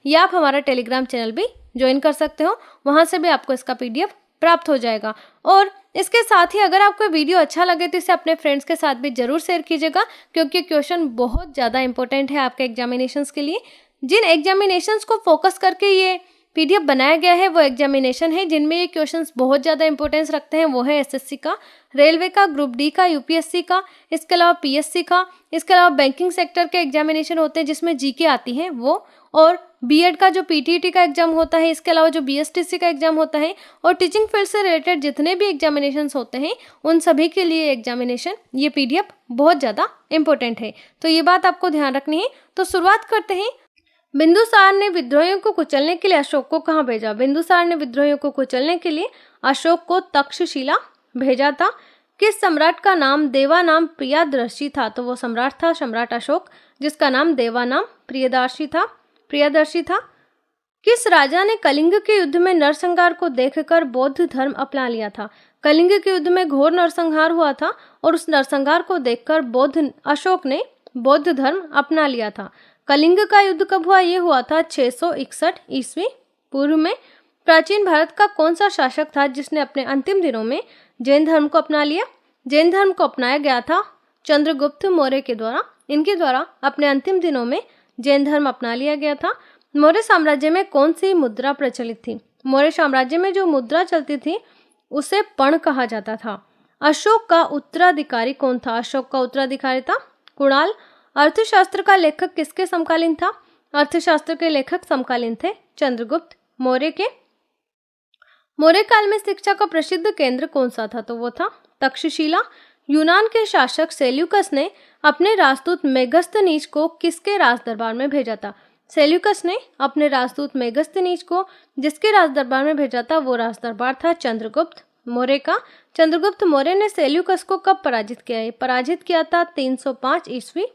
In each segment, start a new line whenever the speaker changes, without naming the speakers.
या आप हमारा टेलीग्राम चैनल भी ज्वाइन कर सकते हो, वहाँ से भी आपको इसका PDF प्राप्त हो जाएगा। और इसके साथ ही अगर आपको वीडियो अच्छा लगे तो इसे अपने फ्रेंड्स के साथ भी जरूर शेयर कीजिएगा, क्योंकि क्वेश्चन बहुत ज़्यादा इंपॉर्टेंट है आपके एग्जामिनेशंस के लिए। जिन एग्जामिनेशंस को फोकस करके ये PDF बनाया गया है वो एग्जामिनेशन है जिनमें ये क्वेश्चंस बहुत ज़्यादा इंपॉर्टेंस रखते हैं। वो है SSC का, रेलवे का, ग्रुप डी का, UPSC का, इसके अलावा PSC का, इसके अलावा बैंकिंग सेक्टर के एग्जामिनेशन होते हैं जिसमें GK आती है वो, और B.Ed का जो PTET का एग्जाम होता है, इसके अलावा जो BSTC का एग्जाम होता है, और टीचिंग फील्ड से रिलेटेड जितने भी एग्जामिनेशंस होते हैं उन सभी के लिए एग्जामिनेशन ये PDF बहुत ज़्यादा इंपॉर्टेंट है। तो ये बात आपको ध्यान रखनी है। तो शुरुआत करते हैं। बिंदुसार ने विद्रोहियों को कुचलने के लिए अशोक को कहाँ भेजा? बिंदुसार ने विद्रोहियों को कुचलने के लिए अशोक को तक्षशिला भेजा था। किस सम्राट का नाम देवानाम प्रियदर्शी था? तो वो सम्राट था सम्राट अशोक, जिसका नाम देवानाम प्रियदर्शी था। किस राजा ने कलिंग के युद्ध में नरसंहार को देखकर बौद्ध धर्म अपना लिया था? कलिंग के युद्ध में घोर नरसंहार हुआ था और उस नरसंहार को देखकर अशोक ने बौद्ध धर्म अपना लिया था। कलिंग का युद्ध कब हुआ? ये हुआ था 661 ईस्वी पूर्व में। प्राचीन भारत का कौन सा शासक था जिसने अपने अंतिम दिनों में जैन धर्म को अपना लिया? जैन धर्म को अपनाया गया था चंद्रगुप्त मौर्य के द्वारा। इनके द्वारा अपने अंतिम दिनों में जैन धर्म अपना लिया गया था। मौर्य साम्राज्य में कौन सी मुद्रा प्रचलित थी? मौर्य साम्राज्य में जो मुद्रा चलती थी उसे पण कहा जाता था। अशोक का उत्तराधिकारी कौन था? अशोक का उत्तराधिकारी था कुणाल। अर्थशास्त्र का लेखक किसके समकालीन था? अर्थशास्त्र के लेखक समकालीन थे चंद्रगुप्त मौर्य के। मौर्य काल में शिक्षा का प्रसिद्ध केंद्र कौन सा था? तो वो था तक्षशिला। यूनान के शासक सेल्यूकस ने अपने राजदूत मेगस्थनीज को किसके राजदरबार में भेजा था? सेल्यूकस ने अपने राजदूत मेगस्थनीज को जिसके राजदरबार में भेजा था वो राजदरबार था चंद्रगुप्त मौर्य का। चंद्रगुप्त मौर्य ने सेल्यूकस को कब पराजित किया? पराजित किया था 305 ईस्वी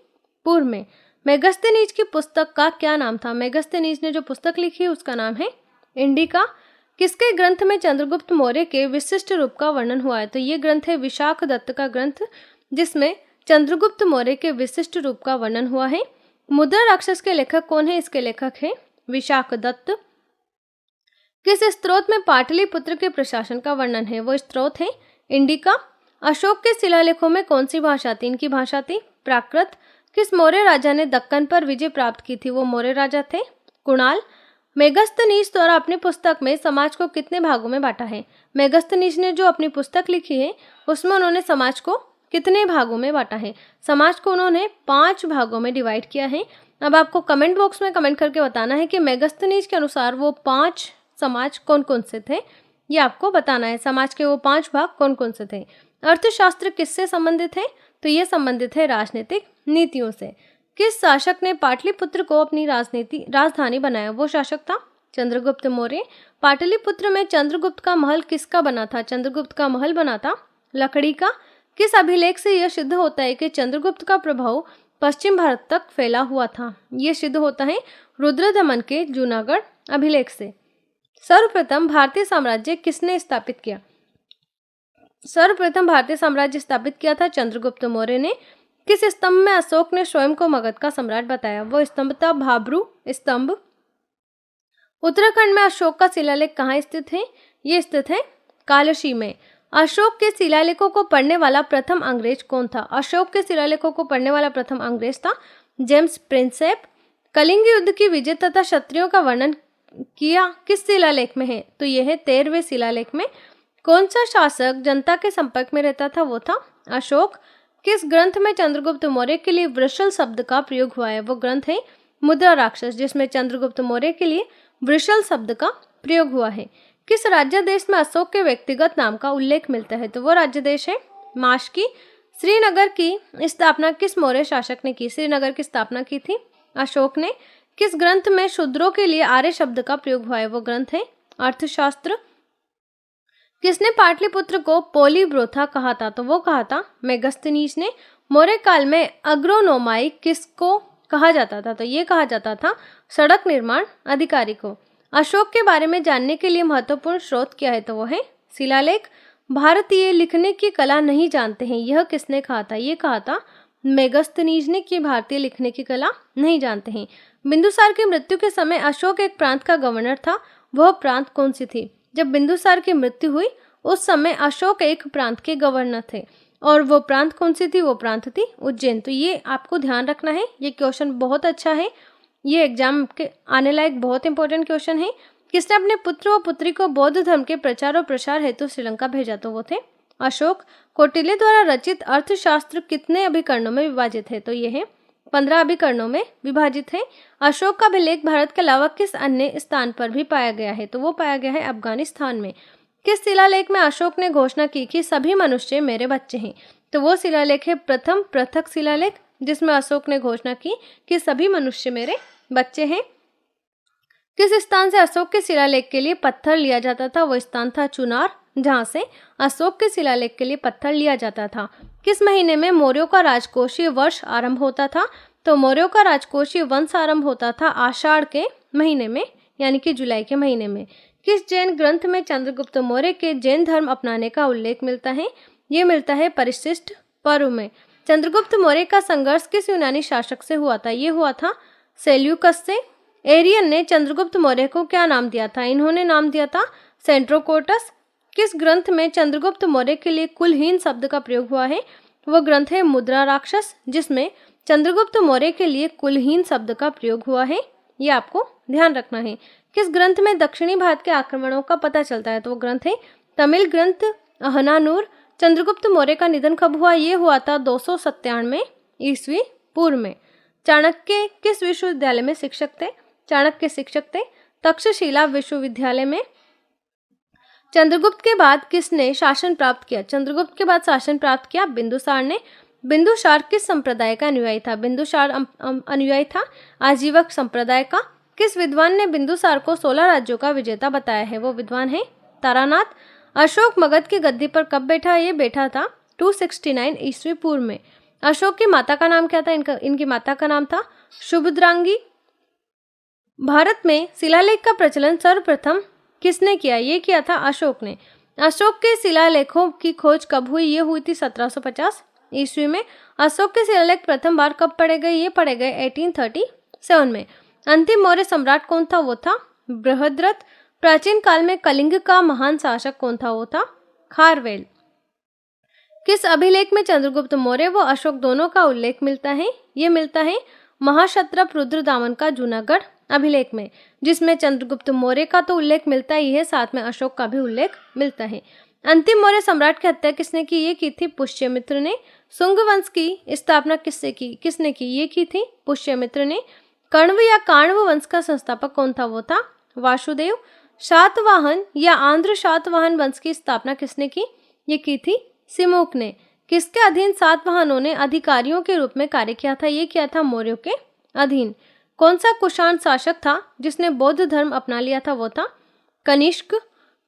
पूर्व में। मेगस्थनीज की पुस्तक का क्या नाम था? मेगस्थनीज ने जो पुस्तक लिखी उसका नाम है इंडिका। किसके ग्रंथ में चंद्रगुप्त मौर्य के विशिष्ट रूप का वर्णन हुआ है? तो ये ग्रंथ है विशाखदत्त का ग्रंथ, जिसमें चंद्रगुप्त मौर्य के विशिष्ट रूप का वर्णन हुआ है। मुद्रा राक्षस के लेखक कौन है? इसके लेखक है विशाखदत्त। किस स्त्रोत में पाटलिपुत्र के प्रशासन का वर्णन है? वो स्त्रोत है इंडिका। अशोक के शिलालेखों में कौन सी भाषा थी? इनकी भाषा थी प्राकृत। किस मौर्य राजा ने दक्कन पर विजय प्राप्त की थी? वो मौर्य राजा थे कुणाल। मेगस्थनीज द्वारा अपनी पुस्तक में समाज को कितने भागों में बांटा है? मेगस्थनीज ने जो अपनी पुस्तक लिखी है उसमें उन्होंने समाज को कितने भागों में बांटा है? समाज को उन्होंने 5 भागों में डिवाइड किया है। अब आपको कमेंट बॉक्स में कमेंट करके बताना है कि मेगस्थनीज के अनुसार वो 5 समाज कौन कौन से थे, ये आपको बताना है। समाज के वो 5 भाग कौन कौन से थे। अर्थशास्त्र किससे संबंधित है? तो ये संबंधित है राजनीतिक नीतियों से। किस शासक ने पाटलिपुत्र को अपनी राजधानी बनाया? वो शासक था चंद्रगुप्त मौर्य। पाटलिपुत्र में चंद्रगुप्त का महल किसका बना था? चंद्रगुप्त का महल बना था लकड़ी का। किस अभिलेख से यह सिद्ध होता है कि चंद्रगुप्त का प्रभाव पश्चिम भारत तक फैला हुआ था? यह सिद्ध होता है रुद्रदमन के जूनागढ़ अभिलेख से। सर्वप्रथम भारतीय साम्राज्य किसने स्थापित किया? सर्वप्रथम भारतीय साम्राज्य स्थापित किया था चंद्रगुप्त मौर्य ने। किस स्तंभ में अशोक ने स्वयं को मगध का सम्राट बताया? वो स्तंभ था भाब्रू स्तंभ। उत्तराखंड में अशोक का शिलालेख कहाँ स्थित है? ये स्थित है कालशी में। अशोक के शिलालेखों को पढ़ने वाला प्रथम अंग्रेज कौन था? अशोक के शिलालेखों को पढ़ने वाला प्रथम अंग्रेज था जेम्स प्रिंसेप। कलिंग युद्ध की विजय तथा क्षत्रियों का वर्णन किया किस शिलालेख में है? तो यह है 13वें शिलालेख में। कौन सा शासक जनता के संपर्क में रहता था? वो था अशोक। किस ग्रंथ में चंद्रगुप्त मौर्य के लिए वृषल शब्द का प्रयोग हुआ है? वो ग्रंथ है मुद्रा राक्षस, जिसमें चंद्रगुप्त मौर्य के लिए वृषल शब्द का प्रयोग हुआ है। किस राज्य देश में अशोक के व्यक्तिगत नाम का उल्लेख मिलता है? तो वो राज्य देश है माशकी। श्रीनगर की स्थापना किस मौर्य शासक ने की? श्रीनगर की स्थापना की थी अशोक ने। किस ग्रंथ में शूद्रों के लिए आर्य शब्द का प्रयोग हुआ है? वो ग्रंथ है अर्थशास्त्र। किसने पाटलिपुत्र को पोलीब्रोथा कहा था? तो वो कहा था मेगस्थनीज ने। मौर्य काल में अग्रोनोमाई किसको कहा जाता था? तो ये कहा जाता था सड़क निर्माण अधिकारी को। अशोक के बारे में जानने के लिए महत्वपूर्ण स्रोत क्या है? तो वो है शिलालेख। भारतीय लिखने की कला नहीं जानते हैं, यह किसने कहा था? ये कहा था मेगस्थनीज ने कि भारतीय लिखने की कला नहीं जानते हैं। बिंदुसार की मृत्यु के समय अशोक एक प्रांत का गवर्नर था, वह प्रांत कौन सी थी? जब बिंदुसार की मृत्यु हुई उस समय अशोक एक प्रांत के गवर्नर थे, और वो प्रांत कौन सी थी? वो प्रांत थी उज्जैन। तो ये आपको ध्यान रखना है, ये क्वेश्चन बहुत अच्छा है, ये एग्जाम के आने लायक बहुत इंपॉर्टेंट क्वेश्चन है। किसने अपने पुत्र व पुत्री को बौद्ध धर्म के प्रचार और प्रसार हेतु श्रीलंका भेजा? तो वो थे अशोक। कौटिल्य द्वारा रचित अर्थशास्त्र कितने अभिकरणों में विभाजित है? तो ये है 15 अभिकरणों में विभाजित है। अशोक का अभिलेख भारत के अलावा किस अन्य स्थान पर भी पाया गया है? तो वो पाया गया है अफगानिस्तान में। किस शिलालेख में अशोक ने घोषणा की कि सभी मनुष्य मेरे बच्चे हैं? तो वो शिलालेख है प्रथम पृथक शिलालेख, जिसमें अशोक ने घोषणा की कि सभी मनुष्य मेरे बच्चे हैं। किस स्थान से अशोक के शिलालेख के लिए पत्थर लिया जाता था? वो स्थान था चुनार, जहां से अशोक के शिलालेख के लिए पत्थर लिया जाता था। किस महीने में मौर्यों का राजकोषीय वर्ष आरंभ होता था? तो मौर्यों का राजकोषीय वंश आरंभ होता था आषाढ़ के महीने में, यानी कि जुलाई के महीने में। किस जैन ग्रंथ में चंद्रगुप्त मौर्य के जैन धर्म अपनाने का उल्लेख मिलता है? ये मिलता है परिशिष्ट पर्व में। चंद्रगुप्त मौर्य का संघर्ष किस यूनानी शासक से हुआ था? ये हुआ था सेल्यूकस से। एरियन ने चंद्रगुप्त मौर्य को क्या नाम दिया था? इन्होंने नाम दिया था सेंट्रोकोटस। किस ग्रंथ में चंद्रगुप्त मौर्य के लिए कुलहीन शब्द का प्रयोग हुआ है? वह ग्रंथ है मुद्रा राक्षस, जिसमें चंद्रगुप्त मौर्य के लिए कुलहीन शब्द का प्रयोग हुआ है। ये आपको ध्यान रखना है। किस ग्रंथ में दक्षिणी भारत के आक्रमणों का पता चलता है? तो वो ग्रंथ है तमिल ग्रंथ अहनानूर। चंद्रगुप्त मौर्य का निधन कब हुआ? ये हुआ था 297 ईस्वी पूर्व में। चाणक्य किस विश्वविद्यालय में शिक्षक थे? चाणक्य शिक्षक थे तक्षशिला विश्वविद्यालय में। चंद्रगुप्त के बाद किसने शासन प्राप्त किया? चंद्रगुप्त के बाद शासन प्राप्त किया बिंदुसार ने। बिंदुसार किस संप्रदाय का अनुयायी था? बिंदुसार अनुयायी था आजीवक संप्रदाय का। किस विद्वान ने बिंदुसार को 16 राज्यों का विजेता बताया है? वो विद्वान है तारानाथ। अशोक मगध की गद्दी पर कब बैठा? ये बैठा था 269 ईस्वी पूर्व में। अशोक की माता का नाम क्या था? इनकी माता का नाम था सुभद्रांगी। भारत में शिलालेख का प्रचलन सर्वप्रथम किसने किया? ये किया था अशोक ने। अशोक के शिलालेखों की खोज कब हुई? ये हुई थी 1750 ईस्वी में। अशोक के शिलालेख प्रथम बार कब पढ़े गए? ये पढ़े गए 1837 में। अंतिम मौर्य सम्राट कौन था? वो था बृहद्रथ। प्राचीन काल में कलिंग का महान शासक कौन था? वो था खारवेल। किस अभिलेख में चंद्रगुप्त मौर्य व अशोक दोनों का उल्लेख मिलता है? ये मिलता है महाक्षत्रप रुद्रदामन का जूनागढ़ अभिलेख में, जिसमें चंद्रगुप्त मौर्य का तो उल्लेख मिलता ही है, साथ में अशोक का भी उल्लेख मिलता है। अंतिम मौर्य सम्राट की हत्या किसने की? ये की थी पुष्यमित्र ने। शुंग वंश की स्थापना किसने की? ये की थी पुष्यमित्र ने। कण्व या काण्व वंश का संस्थापक कौन था? वो था वासुदेव। शातवाहन या आंध्र शातवाहन वंश की स्थापना किसने की? ये की थी सिमुक ने। किसके अधीन सातवाहनों ने अधिकारियों के रूप में कार्य किया था? ये किया था मौर्यों के अधीन। कौन सा कुषाण शासक था जिसने बौद्ध धर्म अपना लिया था? वो था कनिष्क।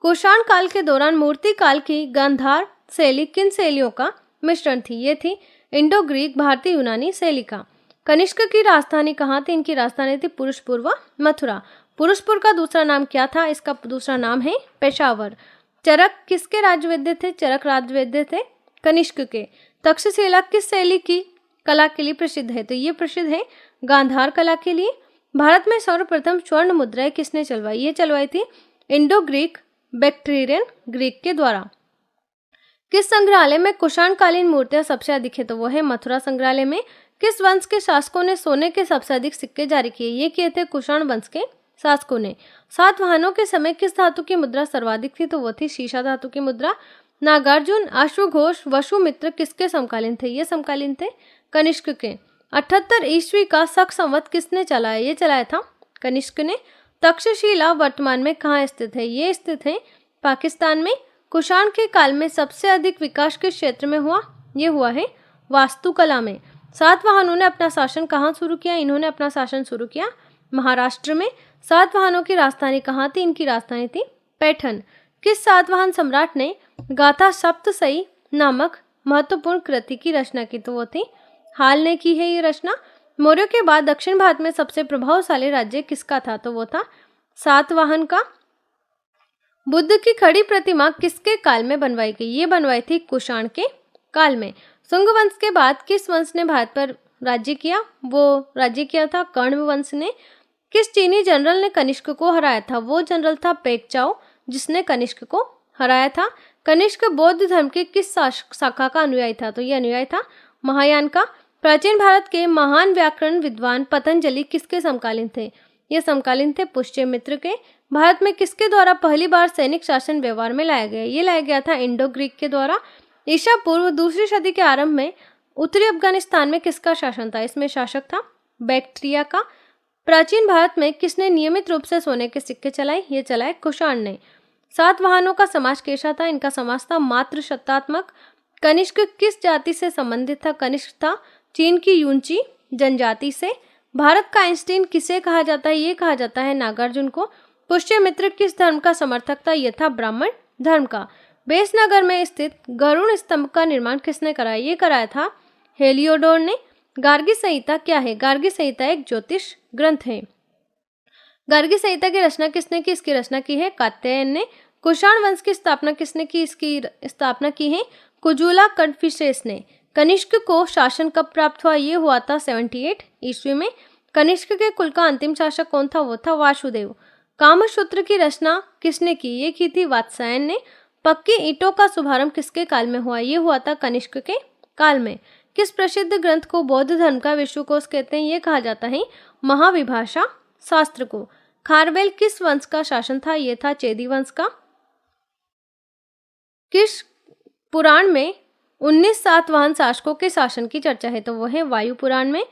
कुषाण काल के दौरान मूर्ति काल की गांधार शैली किन शैलियों का मिश्रण थी? ये थी इंडो ग्रीक भारतीय यूनानी शैली का। कनिष्क की राजधानी कहाँ थी? इनकी राजधानी थी पुरुषपुर व मथुरा। पुरुषपुर का दूसरा नाम क्या था? इसका दूसरा नाम है पेशावर। चरक किसके राजवैद्य थे? चरक राजवैद्य थे कनिष्क के। तक्षशिला किस शैली की कला के लिए प्रसिद्ध है? तो ये प्रसिद्ध है गांधार कला के लिए। भारत में सर्वप्रथम स्वर्ण मुद्राएं किसने चलवाई? ये चलवाई थी इंडो ग्रीक बैक्ट्रियन ग्रीक के द्वारा। किस संग्रहालय में कुषाणकालीन मूर्तियां सबसे अधिक है? तो वो है मथुरा संग्रहालय में। किस वंश के शासकों ने सोने के सबसे अधिक सिक्के जारी किए? ये किए थे कुषाण वंश के शासकों ने। सातवाहनों के समय किस धातु की मुद्रा सर्वाधिक थी? तो वो थी शीशा धातु की मुद्रा। नागार्जुन, अश्वघोष, वसुमित्र किसके समकालीन थे? ये समकालीन थे कनिष्क के। 78 ईस्वी का शक संवत किसने चलाया? ये चलाया था कनिष्क ने। तक्षशिला वर्तमान में कहाँ स्थित है? ये स्थित है पाकिस्तान में। कुषाण के काल में सबसे अधिक विकास किस क्षेत्र में हुआ? ये हुआ है वास्तुकला में। सातवाहनों ने अपना शासन कहाँ शुरू किया? इन्होंने अपना शासन शुरू किया महाराष्ट्र में। सातवाहनों की राजधानी कहाँ थी? इनकी राजधानी थी पैठन। किस सातवाहन सम्राट ने गाथा सप्तशई नामक महत्वपूर्ण कृति की रचना की? तो वो थी हाल ने की है ये रचना। मौर्यों के बाद दक्षिण भारत में सबसे प्रभावशाली राज्य किसका था? तो वो था सातवाहन का। बुद्ध की खड़ी प्रतिमा किसके काल में बनवाई गई? ये बनवाई थी कुषाण के काल में। शुंग वंश के बाद किस वंश ने भारत पर राज्य किया? वो राज्य किया था कण्व वंश ने। किस चीनी जनरल ने कनिष्क को हराया था? वो जनरल था पेक चाओ, जिसने कनिष्क को हराया था। कनिष्क बौद्ध धर्म के किस शाखा का अनुयायी था? तो ये अनुयायी था महायान का। प्राचीन भारत के महान व्याकरण विद्वान पतंजलि किसके समकालीन थे? ये समकालीन थे पुष्यमित्र के। भारत में किसके द्वारा पहली बार सैनिक शासन व्यवहार में लाया गया? ये लाया गया था इंडो ग्रीक के द्वारा। ईसा पूर्व दूसरी सदी के आरंभ में उत्तरी अफगानिस्तान में किसका शासन था? इसमें शासक था बैक्ट्रिया का। प्राचीन भारत में किसने नियमित रूप से सोने के सिक्के चलाए? ये चलाए कुषाण ने। सातवाहनों का समाज कैसा था? इनका समाज था मातृ सत्तात्मक। कनिष्क किस जाति से संबंधित था? कनिष्क था चीन की यूंची जनजाति से। भारत का आइंस्टीन किसे कहा जाता है? ये कहा जाता है नागार्जुन को। पुष्यमित्र किस धर्म का समर्थक था? यह था ब्राह्मण धर्म का। बेसनगर में स्थित गरुड़ स्तंभ का निर्माण किसने कराया? ये कराया था हेलियोडोर ने। गार्गी संहिता क्या है? गार्गी संहिता एक ज्योतिष ग्रंथ है। गार्गी संहिता की रचना किसने की? इसकी रचना की है कात्यायन ने। कुषाण वंश की स्थापना किसने की? इसकी स्थापना की है कुजुला कन्फ्यूशियस ने। कनिष्क को शासन कब प्राप्त हुआ? ये हुआ था 78 ईस्वी में। कनिष्क के कुल का अंतिम शासक कौन था? वो था वासुदेव। कामसूत्र की रचना किसने की? ये की थी वात्स्यायन ने। पक्की ईंटों का शुभारंभ किसके काल में हुआ? ये हुआ था कनिष्क के काल में। किस प्रसिद्ध ग्रंथ को बौद्ध धर्म का विश्वकोश कहते हैं? ये कहा जाता है महाविभाषा शास्त्र को। खारवेल किस वंश का शासन था? ये था चेदी वंश का। किस पुराण में 19 सातवाहन शासकों के शासन की चर्चा है? तो वो है वायु पुराण में।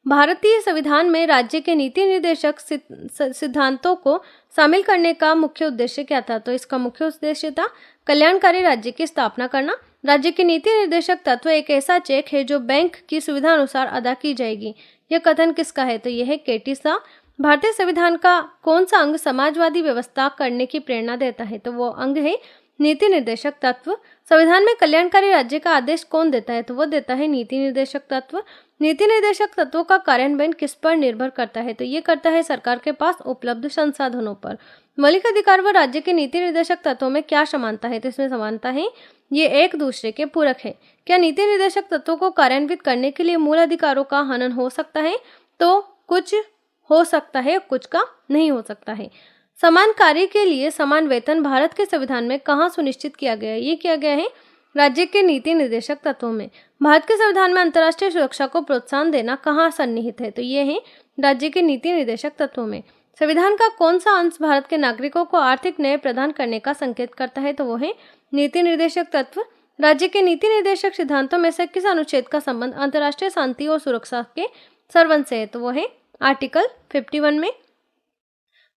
भारतीय संविधान में राज्य के नीति निर्देशक सिद्धांतों को शामिल करने का मुख्य उद्देश्य क्या था? तो इसका मुख्य उद्देश्य था कल्याणकारी राज्य की स्थापना करना। राज्य के नीति निर्देशक तत्व एक ऐसा चेक है जो बैंक की सुविधा अनुसार अदा की जाएगी। यह कथन किसका है? तो यह है केटी शाह। भारतीय संविधान का कौन सा अंग समाजवादी व्यवस्था करने की प्रेरणा देता है? तो वो अंग है नीति निर्देशक तत्व। संविधान में कल्याणकारी राज्य का आदेश कौन देता है? तो वो देता है नीति निर्देशक तत्व। नीति निर्देशक तत्वों का कार्यान्वयन किस पर निर्भर करता है? तो ये करता है सरकार के पास उपलब्ध संसाधनों पर। मौलिक अधिकार व राज्य के नीति निर्देशक तत्वों में क्या समानता है? तो इसमें समानता है ये एक दूसरे के पूरक है। क्या नीति निर्देशक तत्वों को कार्यान्वित करने के लिए मूल अधिकारों का हनन हो सकता है? तो कुछ हो सकता है, कुछ का नहीं हो सकता है। समान कार्य के लिए समान वेतन भारत के संविधान में कहाँ सुनिश्चित किया गया है? ये किया गया है राज्य के नीति निर्देशक तत्वों में। भारत के संविधान में अंतर्राष्ट्रीय सुरक्षा को प्रोत्साहन देना कहाँ सन्निहित है? तो ये है राज्य के नीति निर्देशक तत्वों में। संविधान का कौन सा अंश भारत के नागरिकों को आर्थिक न्याय प्रदान करने का संकेत करता है? तो वो है नीति निर्देशक तत्व। राज्य के नीति निर्देशक सिद्धांतों में से किस अनुच्छेद का संबंध अंतर्राष्ट्रीय शांति और सुरक्षा के सर्वंत से है? तो वो है आर्टिकल 51 में।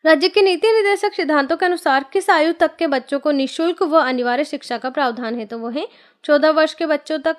राज्य के नीति निर्देशक सिद्धांतों के अनुसार किस आयु तक के बच्चों को निःशुल्क व अनिवार्य शिक्षा का प्रावधान है? तो वो है 14 वर्ष के बच्चों तक।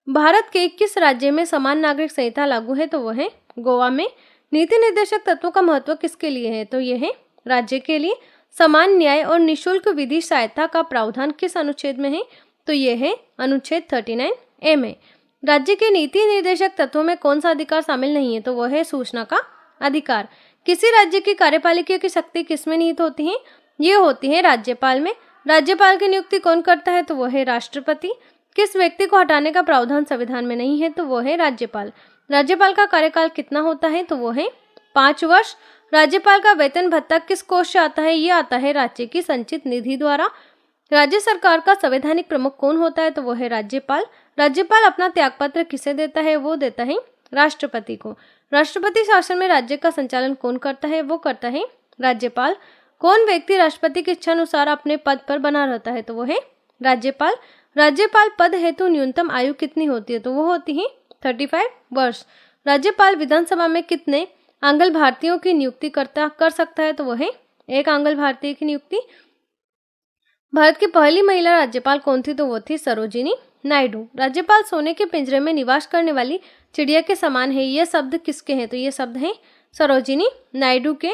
भारत के किस राज्य में समान नागरिक संहिता लागू है? तो वो है गोवा में। नीति निर्देशक तत्वों का महत्व किसके लिए है? तो ये है राज्य के लिए। समान न्याय और निःशुल्क विधि सहायता का प्रावधान किस अनुच्छेद में है? तो ये है अनुच्छेद 39A में। राज्य के नीति निर्देशक तत्वों में कौन सा अधिकार शामिल नहीं है? तो वह है सूचना का अधिकार। किसी राज्य की कार्यपालिका की शक्ति किसमें निहित होती है? ये होती है राज्यपाल में। राज्यपाल की नियुक्ति कौन करता है? तो वह है राष्ट्रपति। किस व्यक्ति को हटाने का प्रावधान संविधान में नहीं है? तो वो है राज्यपाल। राज्यपाल का कार्यकाल कितना होता है? तो वो है 5 वर्ष। राज्यपाल का वेतन भत्ता किस कोष से आता है? ये आता है राज्य की संचित निधि द्वारा। राज्य सरकार का संवैधानिक प्रमुख कौन होता है? तो वो है राज्यपाल। राज्यपाल अपना त्यागपत्र किसे देता है? वो देता है राष्ट्रपति को। राष्ट्रपति शासन में राज्य का संचालन कौन करता है? वो करता है राज्यपाल। कौन व्यक्ति राष्ट्रपति की इच्छा अनुसार अपने पद पर बना रहता है? तो वो है राज्यपाल। राज्यपाल पद हेतु न्यूनतम आयु कितनी होती है? तो वो होती है 35 वर्ष। राज्यपाल विधानसभा में कितने आंग्ल भारतीयों की नियुक्ति कर सकता है? तो वो है 1 आंग्ल भारतीय की नियुक्ति। भारत की पहली महिला राज्यपाल कौन थी? तो वो थी सरोजिनी नायडू। राज्यपाल सोने के पिंजरे में निवास करने वाली चिड़िया के समान है। ये शब्द किसके हैं? तो ये शब्द हैं सरोजिनी नायडू के।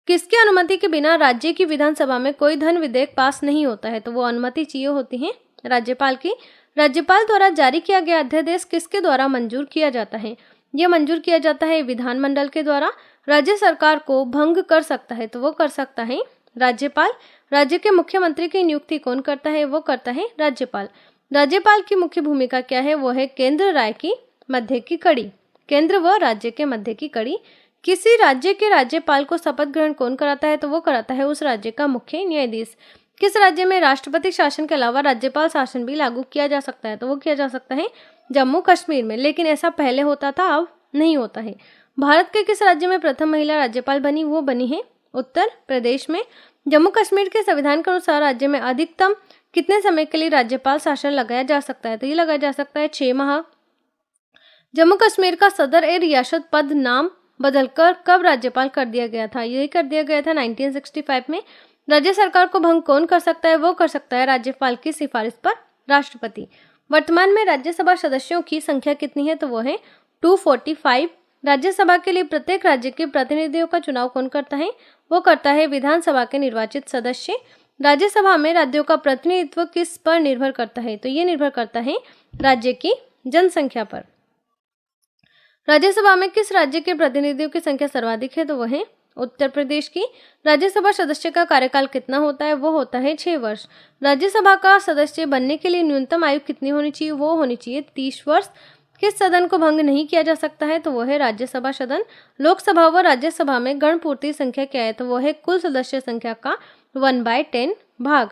किसकी अनुमति के बिना राज्य की विधानसभा में कोई धन विधेयक पास नहीं होता है? तो वो अनुमति चाहिए होती है राज्यपाल की। राज्यपाल द्वारा जारी किया गया अध्यादेश किसके द्वारा मंजूर किया जाता है? यह मंजूर किया जाता है विधानमंडल के द्वारा। राज्य सरकार को भंग कर सकता है? तो वो कर सकता है राज्यपाल। राज्य के मुख्यमंत्री की नियुक्ति कौन करता है? वो करता है राज्यपाल। राज्यपाल की मुख्य भूमिका क्या है? वो है केंद्र राय की मध्य की कड़ी। केंद्र व राज्य के मध्य की कड़ी। किसी राज्य के राज्यपाल को शपथ ग्रहण कौन कराता है? तो वो कराता है उस राज्य का मुख्य न्यायाधीश। किस राज्य में राष्ट्रपति शासन के अलावा राज्यपाल शासन भी लागू किया जा सकता है? तो वो किया जा सकता है जम्मू कश्मीर में, लेकिन ऐसा पहले होता था, अब नहीं होता है। भारत के किस राज्य में प्रथम महिला राज्यपाल बनी? वो बनी है उत्तर प्रदेश में। जम्मू कश्मीर के संविधान के अनुसार राज्य में अधिकतम कितने समय के लिए राज्यपाल शासन लगाया जा सकता है? तो ये लगाया जा सकता है 6 माह। जम्मू कश्मीर का सदर ए रियासत पद नाम बदलकर कब राज्यपाल कर दिया गया था? यही कर दिया गया था 1965 में। राज्य सरकार को भंग कौन कर सकता है? वो कर सकता है राज्यपाल की सिफारिश पर राष्ट्रपति। वर्तमान में राज्यसभा सदस्यों की संख्या कितनी है? तो वो है 245। राज्यसभा के लिए प्रत्येक राज्य के प्रतिनिधियों का चुनाव कौन करता है? वो करता है विधानसभा के निर्वाचित सदस्य। राज्यसभा में राज्यों का प्रतिनिधित्व किस पर निर्भर करता है? तो ये निर्भर करता है राज्य की जनसंख्या पर। राज्यसभा में किस राज्य के प्रतिनिधियों की संख्या सर्वाधिक है? तो वह है उत्तर प्रदेश की। राज्यसभा सदस्य का कार्यकाल कितना होता है? वो होता है 6 वर्ष। राज्यसभा का सदस्य बनने के लिए न्यूनतम आयु कितनी होनी चाहिए? वो होनी चाहिए 30 वर्ष। किस सदन को भंग नहीं किया जा सकता है? तो वह है राज्यसभा सदन। लोकसभा व राज्यसभा में गणपूर्ति संख्या क्या है? तो वह है कुल सदस्य संख्या का 1/10 भाग।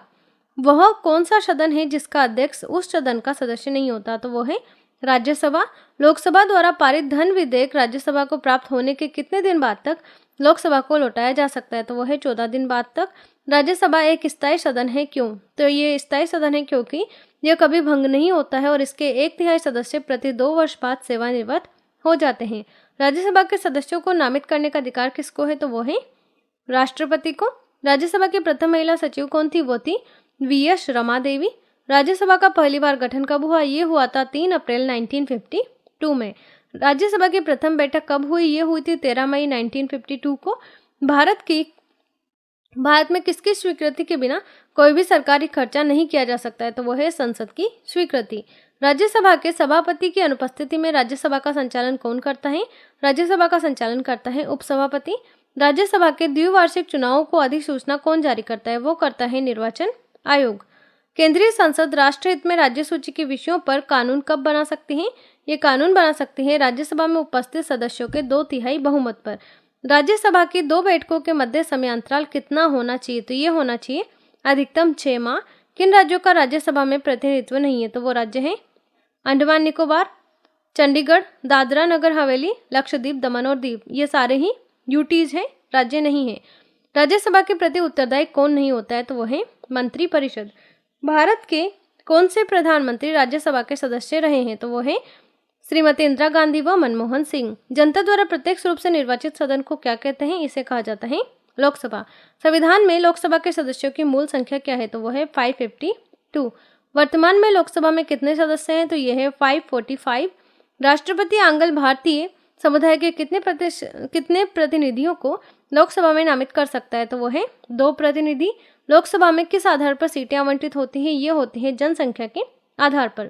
वह कौन सा सदन है जिसका अध्यक्ष उस सदन का सदस्य नहीं होता? तो वो है राज्यसभा। लोकसभा द्वारा पारित धन विधेयक राज्यसभा को प्राप्त होने के कितने दिन बाद तक लोकसभा को लौटाया जा सकता है? तो वो है 14 दिन बाद तक। राज्यसभा एक स्थायी सदन है, क्यों? तो ये स्थायी सदन है क्योंकि यह कभी भंग नहीं होता है और इसके 1/3 सदस्य प्रति 2 वर्ष बाद सेवानिवृत्त हो जाते हैं। राज्यसभा के सदस्यों को नामित करने का अधिकार किसको है? तो वो है राष्ट्रपति को। राज्यसभा की प्रथम महिला सचिव कौन थी? वो थी वीएस रमा देवी। राज्यसभा का पहली बार गठन कब हुआ? ये हुआ था 3 अप्रैल 1952 में। राज्यसभा की प्रथम बैठक कब हुई? ये हुई थी 13 मई 1952 को। भारत में किसकी स्वीकृति के बिना कोई भी सरकारी खर्चा नहीं किया जा सकता है? तो वो है संसद की स्वीकृति। राज्यसभा के सभापति की अनुपस्थिति में राज्यसभा का संचालन कौन करता है? राज्यसभा का संचालन करता है उपसभापति। राज्यसभा के द्विवार्षिक चुनावों को अधिसूचना कौन जारी करता है? वो करता है निर्वाचन आयोग। केंद्रीय संसद राष्ट्रहित में राज्य सूची के विषयों पर कानून कब बना सकती है? ये कानून बना सकती है राज्यसभा में उपस्थित सदस्यों के 2/3 बहुमत पर। राज्यसभा की 2 बैठकों के मध्य समयांतराल कितना होना चाहिए? तो ये होना चाहिए अधिकतम 6 माह। किन राज्यों का राज्यसभा में प्रतिनिधित्व नहीं है? तो वो राज्य हैं अंडमान निकोबार, चंडीगढ़, दादरा नगर हवेली, लक्षद्वीप, दमन और दीव। ये सारे ही यूटीज हैं, राज्य नहीं है। राज्यसभा के प्रति उत्तरदायी कौन नहीं होता है? तो वो है मंत्रिपरिषद। भारत के कौन से प्रधानमंत्री राज्यसभा के सदस्य रहे हैं? तो वो है श्रीमती इंदिरा गांधी व मनमोहन सिंह। जनता द्वारा प्रत्यक्ष रूप से निर्वाचित सदन को क्या कहते हैं? इसे कहा जाता है लोकसभा। संविधान में लोकसभा के सदस्यों की मूल संख्या क्या है? तो वो है 552। वर्तमान में लोकसभा में कितने सदस्य हैं? तो ये है 545। राष्ट्रपति आंग्ल भारतीय समुदाय के कितने प्रतिनिधियों को लोकसभा में नामित कर सकता है? तो वो है 2 प्रतिनिधि। लोकसभा में किस आधार पर सीटें आवंटित होती हैं? ये होती है जनसंख्या के आधार पर।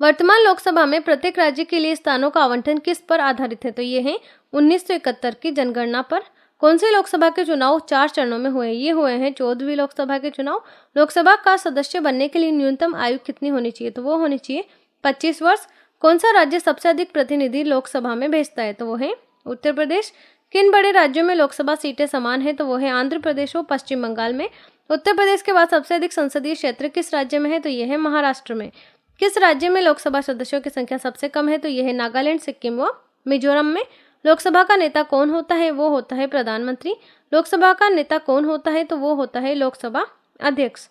वर्तमान लोकसभा में प्रत्येक राज्य के लिए स्थानों का आवंटन किस पर आधारित है? तो ये है 1971 की जनगणना पर। कौन से लोकसभा के चुनाव 4 चरणों में हुए? ये हुए हैं 14वीं लोकसभा के चुनाव। लोकसभा का सदस्य बनने के लिए न्यूनतम आयु कितनी होनी चाहिए? तो वो होनी चाहिए 25 वर्ष। कौन सा राज्य सबसे अधिक प्रतिनिधि लोकसभा में भेजता है? तो वो है उत्तर प्रदेश। किन बड़े राज्यों में लोकसभा सीटें समान है? तो वो है आंध्र प्रदेश व पश्चिम बंगाल में। उत्तर प्रदेश के बाद सबसे अधिक संसदीय क्षेत्र किस राज्य में है? तो यह है महाराष्ट्र में। किस राज्य में लोकसभा सदस्यों की संख्या सबसे कम है? तो यह है नागालैंड, सिक्किम व मिजोरम में। लोकसभा का नेता कौन होता है? वो होता है प्रधानमंत्री। लोकसभा का नेता कौन होता है? तो वो होता है लोकसभा अध्यक्ष।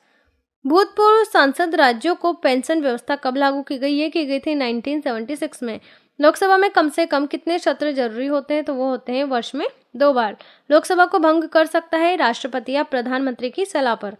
भूतपूर्व सांसद राज्यों को पेंशन व्यवस्था कब लागू की गई? ये की गई थी 1976 में। लोकसभा में कम से कम कितने सत्र जरूरी होते हैं? तो वो होते हैं वर्ष में 2 बार। लोकसभा को भंग कर सकता है राष्ट्रपति या प्रधानमंत्री की सलाह पर।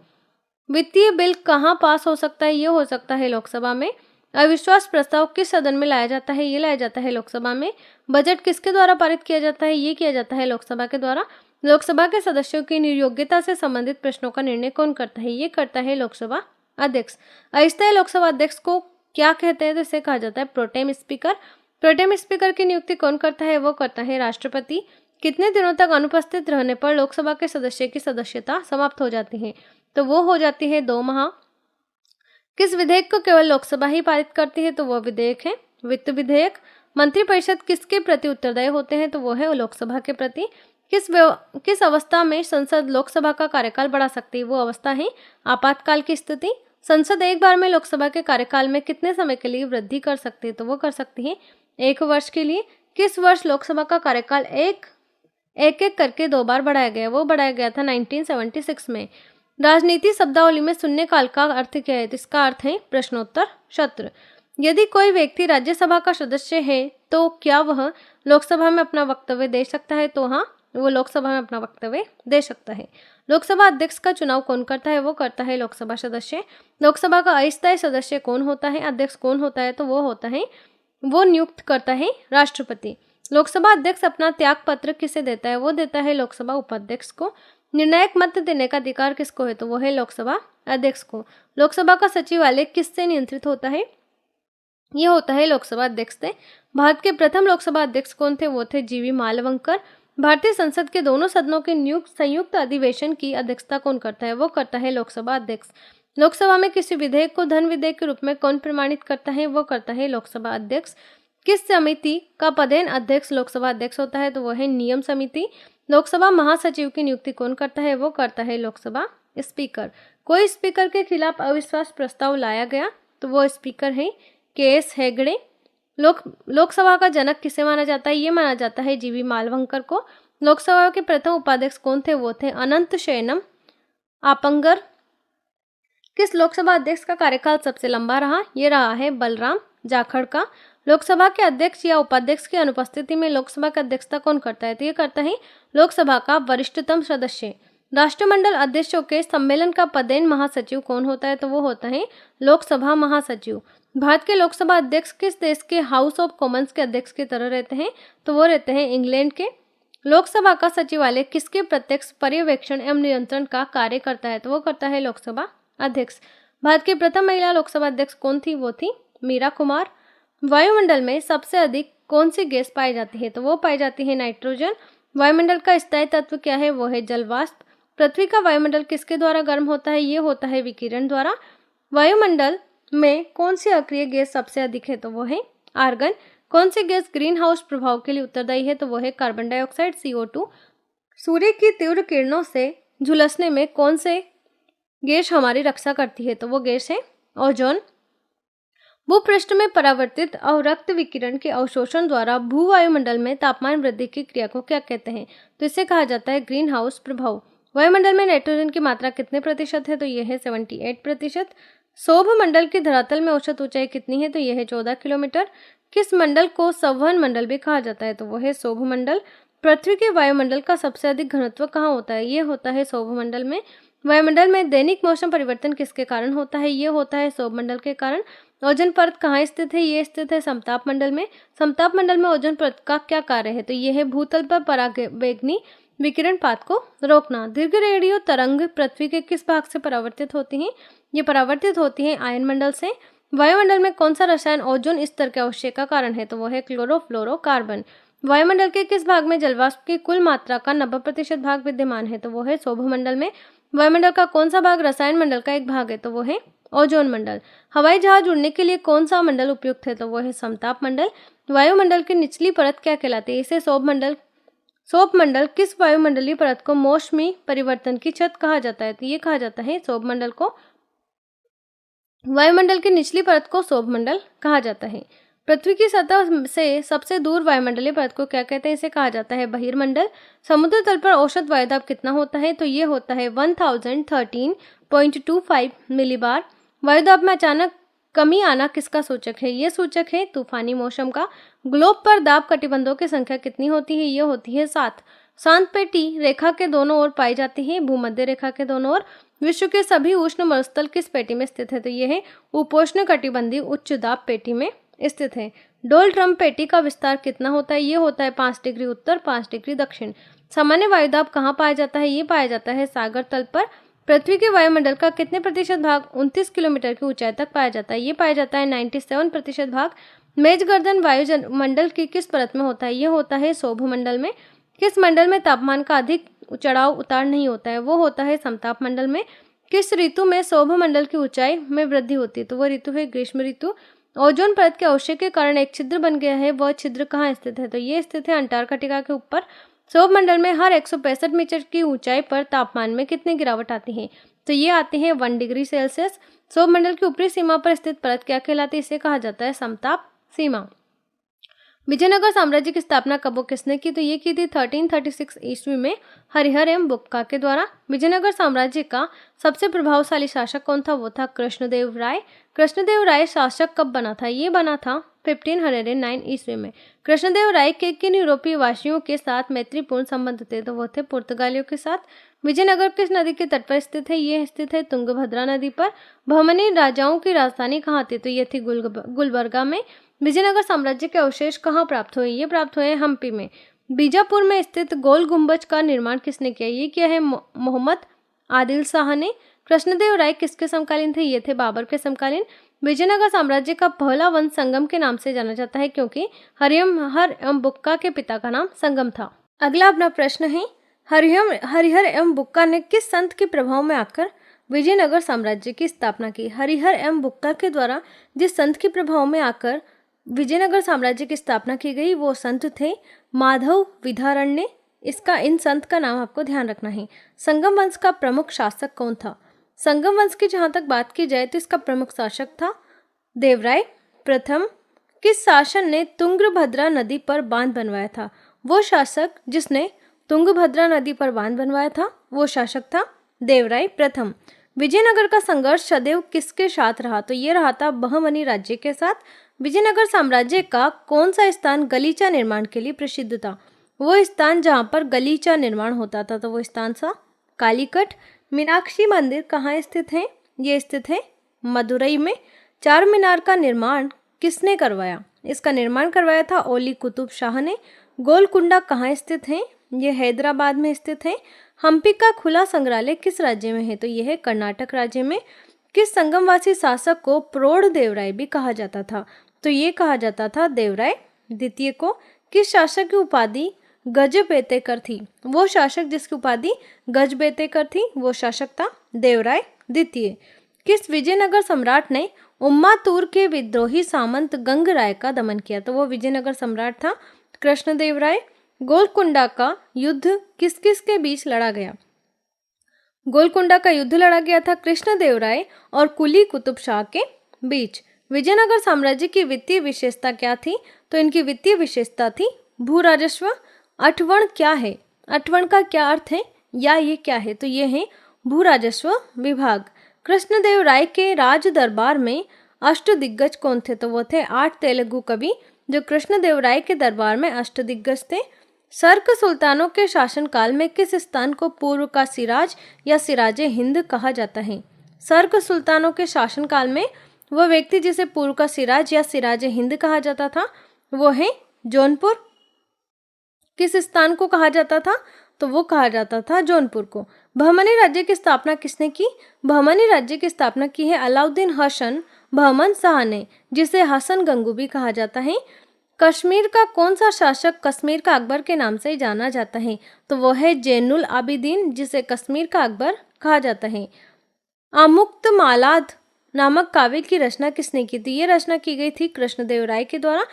वित्तीय बिल कहाँ पास हो सकता है? ये हो सकता है लोकसभा में। अविश्वास प्रस्ताव किस सदन में लाया जाता है? ये लाया जाता है लोकसभा में। बजट किसके द्वारा पारित किया जाता है? ये किया जाता है लोकसभा के द्वारा। लोकसभा के सदस्यों की निर्योग्यता से संबंधित प्रश्नों का निर्णय कौन करता है? ये करता है लोकसभा अध्यक्ष। अस्थायी लोकसभा अध्यक्ष को क्या कहते हैं? तो इसे कहा जाता है प्रोटेम स्पीकर। प्रोटेम स्पीकर की नियुक्ति कौन करता है? वो करता है राष्ट्रपति। कितने दिनों तक अनुपस्थित रहने पर लोकसभा के सदस्य की सदस्यता समाप्त हो जाती है? तो वो हो जाती है 2 माह। किस विधेयक को केवल लोकसभा ही पारित करती है? तो वो विधेयक है वित्त विधेयक। मंत्रिपरिषद किसके प्रति उत्तरदायी होते हैं? तो वो है लोकसभा के प्रति। किस अवस्था में संसद लोकसभा का कार्यकाल बढ़ा सकती है? वो अवस्था है आपातकाल की स्थिति। संसद एक बार में लोकसभा के कार्यकाल में कितने समय के लिए वृद्धि कर सकती है? तो वो कर सकती है 1 वर्ष के लिए। किस वर्ष लोकसभा का कार्यकाल एक एक करके 2 बार बढ़ाया गया? वो बढ़ाया गया था 1976 में। राजनीति शब्दावली में शून्यकाल का अर्थ क्या है? तो इसका अर्थ है प्रश्नोत्तर सत्र। यदि कोई व्यक्ति राज्यसभा का सदस्य है तो क्या वह लोकसभा में अपना वक्तव्य दे सकता है? तो हाँ, वो लोकसभा में अपना वक्तव्य दे सकता है। लोकसभा अध्यक्ष का चुनाव कौन करता है? वो करता है लोकसभा सदस्य। लोकसभा का अस्थायी सदस्य कौन होता है? अध्यक्ष कौन होता है? तो वो नियुक्त करता है राष्ट्रपति। लोकसभा अध्यक्ष अपना त्याग पत्र किसे देता है? वो देता है लोकसभा उपाध्यक्ष को। निर्णायक मत देने का अधिकार किसको है? तो वो है लोकसभा अध्यक्ष को। लोकसभा का सचिवालय किससे नियंत्रित होता है? ये होता है लोकसभा अध्यक्ष से। भारत के प्रथम लोकसभा अध्यक्ष कौन थे? वो थे जीवी मालवंकर। भारतीय संसद के दोनों सदनों के संयुक्त अधिवेशन की अध्यक्षता कौन करता है? वो करता है लोकसभा अध्यक्ष। लोकसभा में किसी विधेयक को धन विधेयक के रूप में कौन प्रमाणित करता है? वो करता है लोकसभा अध्यक्ष। किस समिति का पदेन अध्यक्ष लोकसभा अध्यक्ष होता है? तो वो है नियम समिति। लोकसभा महासचिव की नियुक्ति कौन करता है? वो करता है लोकसभा स्पीकर। कोई स्पीकर के खिलाफ अविश्वास प्रस्ताव लाया गया तो वो स्पीकर है के.एस. हेगड़े। लोकसभा का जनक किसे माना जाता है? ये माना जाता है जीवी मालवंकर को। लोकसभा के प्रथम उपाध्यक्ष कौन थे? वो थे अनंत शयनम आपंगर। किस लोकसभा अध्यक्ष का कार्यकाल सबसे लंबा रहा? ये रहा है बलराम जाखड़ का। लोकसभा के अध्यक्ष या उपाध्यक्ष की अनुपस्थिति में लोकसभा की अध्यक्षता कौन करता है? तो ये करता है लोकसभा का वरिष्ठतम सदस्य। राष्ट्रमंडल अध्यक्षों के सम्मेलन का पदेन महासचिव कौन होता है? तो वो होता है लोकसभा महासचिव। भारत के लोकसभा अध्यक्ष किस देश के हाउस ऑफ कॉमन्स के अध्यक्ष की तरह रहते हैं? तो वो रहते हैं इंग्लैंड के। लोकसभा का सचिवालय किसके प्रत्यक्ष पर्यवेक्षण एवं नियंत्रण का कार्य करता है? तो वो करता है लोकसभा अध्यक्ष। भारत की प्रथम महिला लोकसभा अध्यक्ष कौन थी? वो थी मीरा कुमार। वायुमंडल में सबसे अधिक कौन सी गैस पाई जाती है? तो वो पाई जाती है नाइट्रोजन। वायुमंडल का स्थायी तत्व क्या है? वो है जल वाष्प। पृथ्वी का वायुमंडल किसके द्वारा गर्म होता है? ये होता है विकिरण द्वारा। वायुमंडल में कौन सी अक्रिय गैस सबसे अधिक है? तो वो है आर्गन। कौन सी गैस ग्रीन हाउस प्रभाव के लिए उत्तरदायी है? तो वो है कार्बन डाइऑक्साइड CO2। सूर्य की तीव्र किरणों से झुलसने में कौन से गैस हमारी रक्षा करती है? तो वो गैस है ओजोन। भूपृष्ठ में परावर्तित अवरक्त विकिरण के अवशोषण द्वारा भूवायुमंडल में तापमान वृद्धि की क्रिया को क्या कहते हैं? तो इसे कहा जाता है ग्रीन हाउस प्रभाव। वायुमंडल में नाइट्रोजन की मात्रा कितने प्रतिशत है? तो यह है 78%। सौभ मंडल की धरातल में औसत ऊंचाई कितनी है? तो यह है 14 किलोमीटर। किस मंडल को संवहन मंडल भी कहा जाता है? तो वह है सौभ मंडल। पृथ्वी के वायुमंडल का सबसे अधिक घनत्व कहाँ होता है? ये होता है सौभ मंडल में। वायुमंडल में दैनिक मौसम परिवर्तन किसके कारण होता है? ये होता है सौभ मंडल के कारण। ओजोन परत कहाँ स्थित है? ये स्थित है समताप मंडल में। समताप मंडल में ओजोन परत का क्या कार्य है? तो ये है भूतल पर पराबैंगनी विकिरण पात को रोकना। दीर्घ रेडियो तरंग पृथ्वी के किस भाग से परावर्तित होती हैं? ये परावर्तित होती हैं आयन मंडल से। वायुमंडल में कौन सा रसायन ओजोन स्तर के अवशेष का कारण है? तो वो है क्लोरोफ्लोरोकार्बन। वायुमंडल के किस भाग में जलवाष्प की कुल मात्रा का 90% भाग विद्यमान है? तो वो है सौभ मंडल में। वायुमंडल का कौन सा भाग रसायन मंडल का एक भाग है? तो वो है ओजोन मंडल। हवाई जहाज उड़ने के लिए कौन सा मंडल उपयुक्त है? तो वो है समताप मंडल। वायुमंडल की निचली परत क्या कहलाती है? इसे सौभ मंडल। किस वायुमंडलीय परत को मौसमी परिवर्तन की छत कहा जाता है? तो ये कहा जाता है सौभ मंडल को। वायुमंडल की निचली परत को सौभ मंडल कहा जाता है। पृथ्वी की सतह से सबसे दूर वायुमंडलीय परत को क्या कहते हैं? इसे कहा जाता है बहिर्मंडल। समुद्र तल पर औसत वायुदाब कितना होता है? तो ये होता है 1013.25 मिलीबार। वायुदाब में अचानक कमी आना किसका सूचक है? ये सूचक है तूफानी मौसम का। ग्लोब पर दाब कटिबंधों की संख्या कितनी होती है? ये होती है 7। शांत पेटी रेखा के दोनों ओर पाई जाती है, भूमध्य रेखा के दोनों ओर। विश्व के सभी उष्ण मरुस्थल किस पेटी में स्थित है? तो ये है उपोष्ण कटिबंधीय उच्च दाब पेटी में स्थित है। डोल ड्रम पेटी का विस्तार कितना होता है? ये होता है 5 डिग्री उत्तर 5 डिग्री दक्षिण। सामान्य वायुदाब कहाँ पाया जाता है? ये पाया जाता है सागर तल पर। पृथ्वी के वायुमंडल का कितने प्रतिशत भाग 29 किलोमीटर की ऊंचाई तक पाया जाता है? ये पाया जाता है 97% भाग। मेजगर्दन वायुमंडल की किस परत में होता है? ये होता है सौभ मंडल में। किस मंडल में तापमान का अधिक चढ़ाव उतार नहीं होता है? वो होता है समताप मंडल में। किस ऋतु में सौभ मंडल की ऊंचाई में वृद्धि होती है? तो वो ऋतु है ग्रीष्म ऋतु। ओजोन परत के अवशेष के कारण एक छिद्र बन गया है, वह छिद्र कहाँ स्थित है? तो ये स्थित है अंटार्कटिका के ऊपर। सौर मंडल में हर 165 मीटर की ऊंचाई पर तापमान में कितनी गिरावट आती है? तो ये आती है 1 डिग्री सेल्सियस। सौर मंडल की ऊपरी सीमा पर स्थित परत क्या कहलाती है? इसे कहा जाता है समताप सीमा। विजयनगर साम्राज्य की स्थापना कब और किसने की? तो ये की थी 1336 ईस्वी में हरिहर एवं बुक्का के द्वारा। विजयनगर साम्राज्य का सबसे प्रभावशाली शासक कौन था? वो था कृष्णदेव राय। कृष्णदेव राय शासक कब बना था? ये बना था 1509 ईस्वी में। कृष्णदेव राय के किन यूरोपीय वासियों के साथ मैत्रीपूर्ण संबंध थे? तो वो थे पुर्तगालियों के साथ। विजयनगर किस नदी के तट पर स्थित है? ये स्थित है तुंगभद्रा नदी पर। बहमनी राजाओं की राजधानी कहाँ थी? तो ये थी गुलबर्गा में। विजयनगर साम्राज्य के अवशेष कहाँ प्राप्त हुए? ये प्राप्त हुए हम्पी में। बीजापुर में स्थित गोल गुंबज का निर्माण किसने किया? ये किया है मोहम्मद आदिल शाह ने। कृष्णदेव राय किसके समकालीन थे? ये थे बाबर के समकालीन। विजयनगर साम्राज्य का पहला वंश संगम के नाम से जाना जाता है क्योंकि हरिहर एवं बुक्का के पिता का नाम संगम था। अगला अपना प्रश्न है, हरिहर एवं बुक्का ने किस संत के प्रभाव में आकर विजयनगर साम्राज्य की स्थापना की? हरिहर एवं बुक्का के द्वारा जिस संत के प्रभाव में आकर विजयनगर साम्राज्य की स्थापना की गई वो संत थे माधव विद्यारण्य। इन संत का नाम आपको ध्यान रखना है। संगम वंश का प्रमुख शासक कौन था? संगम वंश की जहां तक बात की जाए तो इसका प्रमुख शासक था देवराय प्रथम। किस शासक ने तुंगभद्रा नदी पर बांध बनवाया था? वो शासक जिसने तुंगभद्रा नदी पर बांध बनवाया था वो शासक था देवराय प्रथम। विजयनगर का संघर्ष सदैव किसके साथ रहा? तो ये रहा था बहमनी राज्य के साथ। विजयनगर साम्राज्य का कौन सा स्थान गलीचा निर्माण के लिए प्रसिद्ध था? वो स्थान जहां पर गलीचा निर्माण होता था तो वो स्थान था कालीकट। मीनाक्षी मंदिर कहाँ स्थित है? ये स्थित है मदुरई में। चार मीनार का निर्माण किसने करवाया? इसका निर्माण करवाया था ओली कुतुब शाह ने। गोलकुंडा कहाँ स्थित है? ये हैदराबाद में स्थित है। हम्पी का खुला संग्रहालय किस राज्य में है? तो यह है कर्नाटक राज्य में। किस संगमवासी शासक को प्रौढ़ देवराय भी कहा जाता था? तो ये कहा जाता था देवराय द्वितीय को। किस शासक की उपाधि गजबेतेकर थी? वो शासक जिसकी उपाधि गजबेतेकर थी वो शासक था देवराय द्वितीय। किस विजयनगर सम्राट ने उम्मातूर के विद्रोही सामंत गंगराय का दमन किया? तो वो विजयनगर सम्राट था कृष्णदेव राय। गोलकुंडा का युद्ध किस किस के बीच लड़ा गया? गोलकुंडा का युद्ध लड़ा गया था कृष्णदेव राय और कुली कुतुब शाह के बीच। विजयनगर साम्राज्य की वित्तीय विशेषता क्या थी? तो इनकी वित्तीय विशेषता थी भू राजस्व। अठवण क्या है? अठवण का क्या अर्थ है या ये क्या है? तो ये है भू राजस्व विभाग। कृष्णदेव राय के राज दरबार में अष्टदिग्गज कौन थे? तो वो थे 8 तेलुगु कवि जो कृष्णदेव राय के दरबार में अष्टदिग्गज थे। सर्क सुल्तानों के शासनकाल में किस स्थान को पूर्व का सिराज या सिराजे हिंद कहा जाता है? सर्क सुल्तानों के शासनकाल में वह व्यक्ति जिसे पूर्व का सिराज या सिराजे हिंद कहा जाता था वो है जौनपुर। किस स्थान को कहा जाता था? तो वो कहा जाता था जौनपुर को। बहमनी राज्य की स्थापना किसने की? बहमनी राज्य की स्थापना की है अलाउद्दीन हसन बहमन शाह ने, जिसे हसन गंगू भी कहा जाता है। कश्मीर का कौन सा शासक कश्मीर का अकबर के नाम से जाना जाता है? तो वो है जैनुल आबिदीन, जिसे कश्मीर का अकबर कहा जाता है। आमुक्त मालाद नामक काव्य की रचना किसने की थी? ये रचना की गई थी कृष्णदेव राय के द्वारा।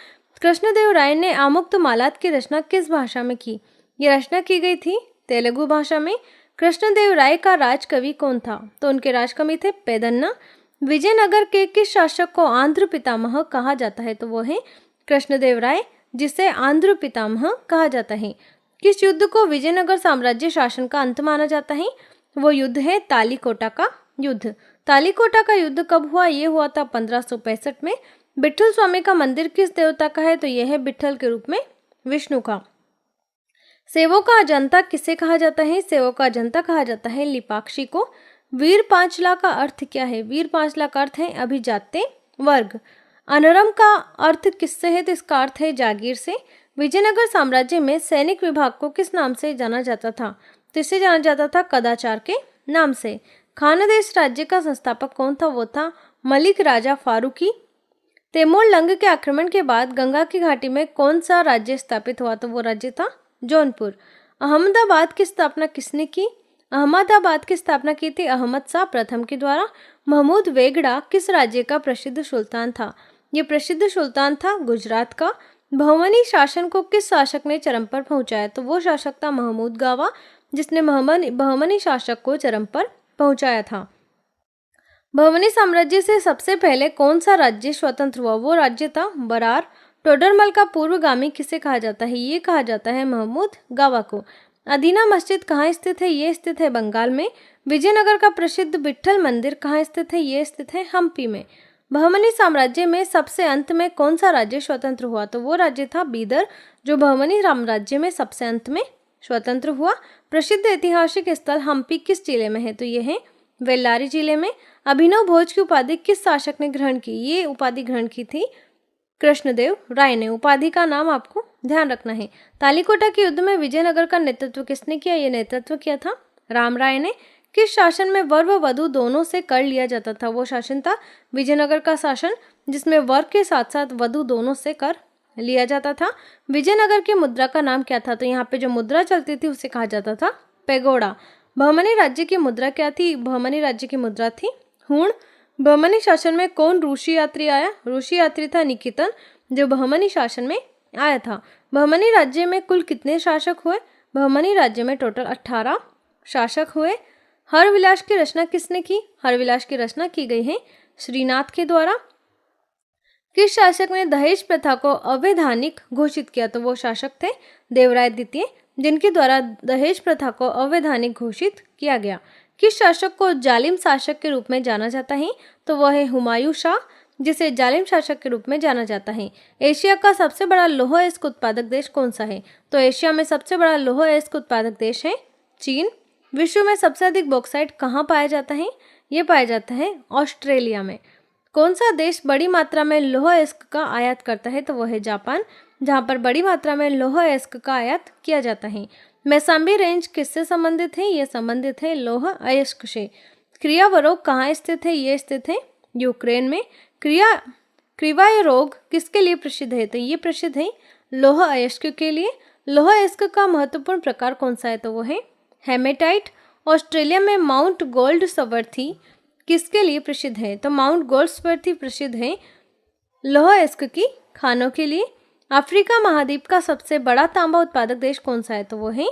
कृष्णदेव राय ने आमुक्त मालाद की रचना किस भाषा में की? ये रचना की गई थी तेलुगु भाषा में। कृष्णदेव राय का राजकवि कौन था? तो उनके राजकवि थे पेदन्ना। विजयनगर के किस शासक को आंध्र पितामह कहा जाता है? तो वो है कृष्णदेव राय, जिसे आंध्र पितामह कहा जाता है। किस युद्ध को विजयनगर साम्राज्य शासन का अंत माना जाता है? वो युद्ध है तालीकोटा का युद्ध। तालीकोटा का युद्ध कब हुआ? ये हुआ था 1565 में। विठल स्वामी का मंदिर किस देवता का है? तो यह है विठल के रूप में विष्णु का। सेवों का अजंता किसे कहा जाता है? सेवों का अजंता कहा जाता है लिपाक्षी को। वीर पांचला का अर्थ क्या है? वीर पांचला का अर्थ है अभिजात्य वर्ग। अनरम का अर्थ किससे है? तो इसका अर्थ है जागीर से। विजयनगर साम्राज्य में सैनिक विभाग को किस नाम से जाना जाता था? तो इसे जाना जाता था कदाचार के नाम से। खानदेश राज्य का संस्थापक कौन था? वो था मलिक राजा फारूकी। तैमूर लंग के आक्रमण के बाद गंगा की घाटी में कौन सा राज्य स्थापित हुआ? तो वो राज्य था जौनपुर। अहमदाबाद की स्थापना किसने की? अहमदाबाद की स्थापना की थी अहमद शाह प्रथम के द्वारा। महमूद वेगड़ा किस राज्य का प्रसिद्ध सुल्तान था? ये प्रसिद्ध सुल्तान था गुजरात का। बहमनी शासन को किस शासक ने चरम पर पहुंचाया? तो वो शासक था महमूद गावा, जिसने बहमनी शासक को चरम पर पहुंचाया था। बहमनी साम्राज्य से सबसे पहले कौन सा राज्य स्वतंत्र हुआ? वो राज्य था बरार। टोडरमल का पूर्वगामी किसे कहा जाता है? ये कहा जाता है महमूद गावा को। अदीना मस्जिद कहाँ स्थित है? ये स्थित है बंगाल में। विजयनगर का प्रसिद्ध विट्ठल मंदिर कहाँ स्थित है? ये स्थित है हम्पी में। बहमनी साम्राज्य में सबसे अंत में कौन सा राज्य स्वतंत्र हुआ? तो वो राज्य था बीदर, जो बहमनी साम्राज्य में सबसे अंत में स्वतंत्र हुआ। प्रसिद्ध ऐतिहासिक स्थल हम्पी किस जिले में है? तो ये है बेल्लारी जिले में। अभिनव भोज की उपाधि किस शासक ने ग्रहण की? ये उपाधि ग्रहण की थी कृष्णदेव राय ने। उपाधि का नाम आपको ध्यान रखना है। तालीकोटा के युद्ध में विजयनगर का नेतृत्व किसने किया? ये नेतृत्व किया था राम राय ने। किस शासन में वर व वधु दोनों से कर लिया जाता था? वो शासन था विजयनगर का शासन, जिसमें वर के साथ साथ वधु दोनों से कर लिया जाता था। विजयनगर की मुद्रा का नाम क्या था? तो यहाँ पे जो मुद्रा चलती थी उसे कहा जाता था पेगोड़ा। बहमनी राज्य की मुद्रा क्या थी? बहमनी राज्य की मुद्रा थी हूण। बहमनी शासन में कौन ऋषि यात्री आया? ऋषि यात्री था निकेतन, जो बहमनी शासन में आया था। बहमनी राज्य में कुल कितने शासक हुए? बहमनी राज्य में टोटल 18 शासक हुए। हरविलास की रचना किसने की? हरविलास की रचना की गई है श्रीनाथ के द्वारा। किस शासक ने दहेज प्रथा को अवैधानिक घोषित किया? तो वो शासक थे देवराय द्वितीय, जिनके द्वारा दहेज प्रथा को अवैधानिक घोषित किया गया। किस शासक को जालिम शासक के रूप में जाना जाता है? तो वह है हुमायूं शाह, जिसे जालिम शासक के रूप में जाना जाता है। एशिया का सबसे बड़ा लौह अयस्क उत्पादक देश कौन सा है? तो एशिया में सबसे बड़ा लौह अयस्क उत्पादक देश है चीन। विश्व में सबसे अधिक बॉक्साइट कहाँ पाया जाता है? ये पाया जाता है ऑस्ट्रेलिया में। कौन सा देश बड़ी मात्रा में लौह अयस्क का आयात करता है? तो वह है जापान, जहाँ पर बड़ी मात्रा में लौह अयस्क का आयात किया जाता है। मैसाम्बी रेंज किससे संबंधित है? ये संबंधित है लौह अयस्क से। क्रियाव रोग कहाँ स्थित है? ये स्थित है यूक्रेन में। क्रिवाय रोग किसके लिए प्रसिद्ध है? तो ये प्रसिद्ध है लौह अयस्क के लिए। लौह अयस्क का महत्वपूर्ण प्रकार कौन सा है? तो वो है हेमेटाइट। ऑस्ट्रेलिया में माउंट गोल्डस्वर्थ किसके लिए प्रसिद्ध है? तो माउंट गोल्डस्वर्थ प्रसिद्ध है लौह अयस्क की खानों के लिए। अफ्रीका महाद्वीप का सबसे बड़ा तांबा उत्पादक देश कौन सा है? तो वो है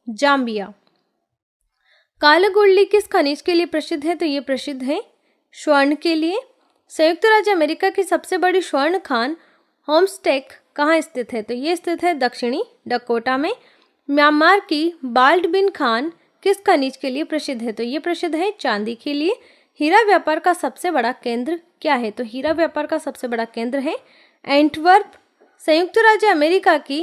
जाम्बिया। कालगुल्ली किस खनिज के लिए प्रसिद्ध है? तो ये प्रसिद्ध है स्वर्ण के लिए। संयुक्त राज्य अमेरिका की सबसे बड़ी स्वर्ण खान होम्स्टेक कहाँ स्थित है? तो ये स्थित है दक्षिणी डकोटा में। म्यांमार की बाल्डबिन खान किस खनिज के लिए प्रसिद्ध है? तो ये प्रसिद्ध है चांदी के लिए। हीरा व्यापार का सबसे बड़ा केंद्र क्या है? तो हीरा व्यापार का सबसे बड़ा केंद्र है एंटवर्प। संयुक्त राज्य अमेरिका की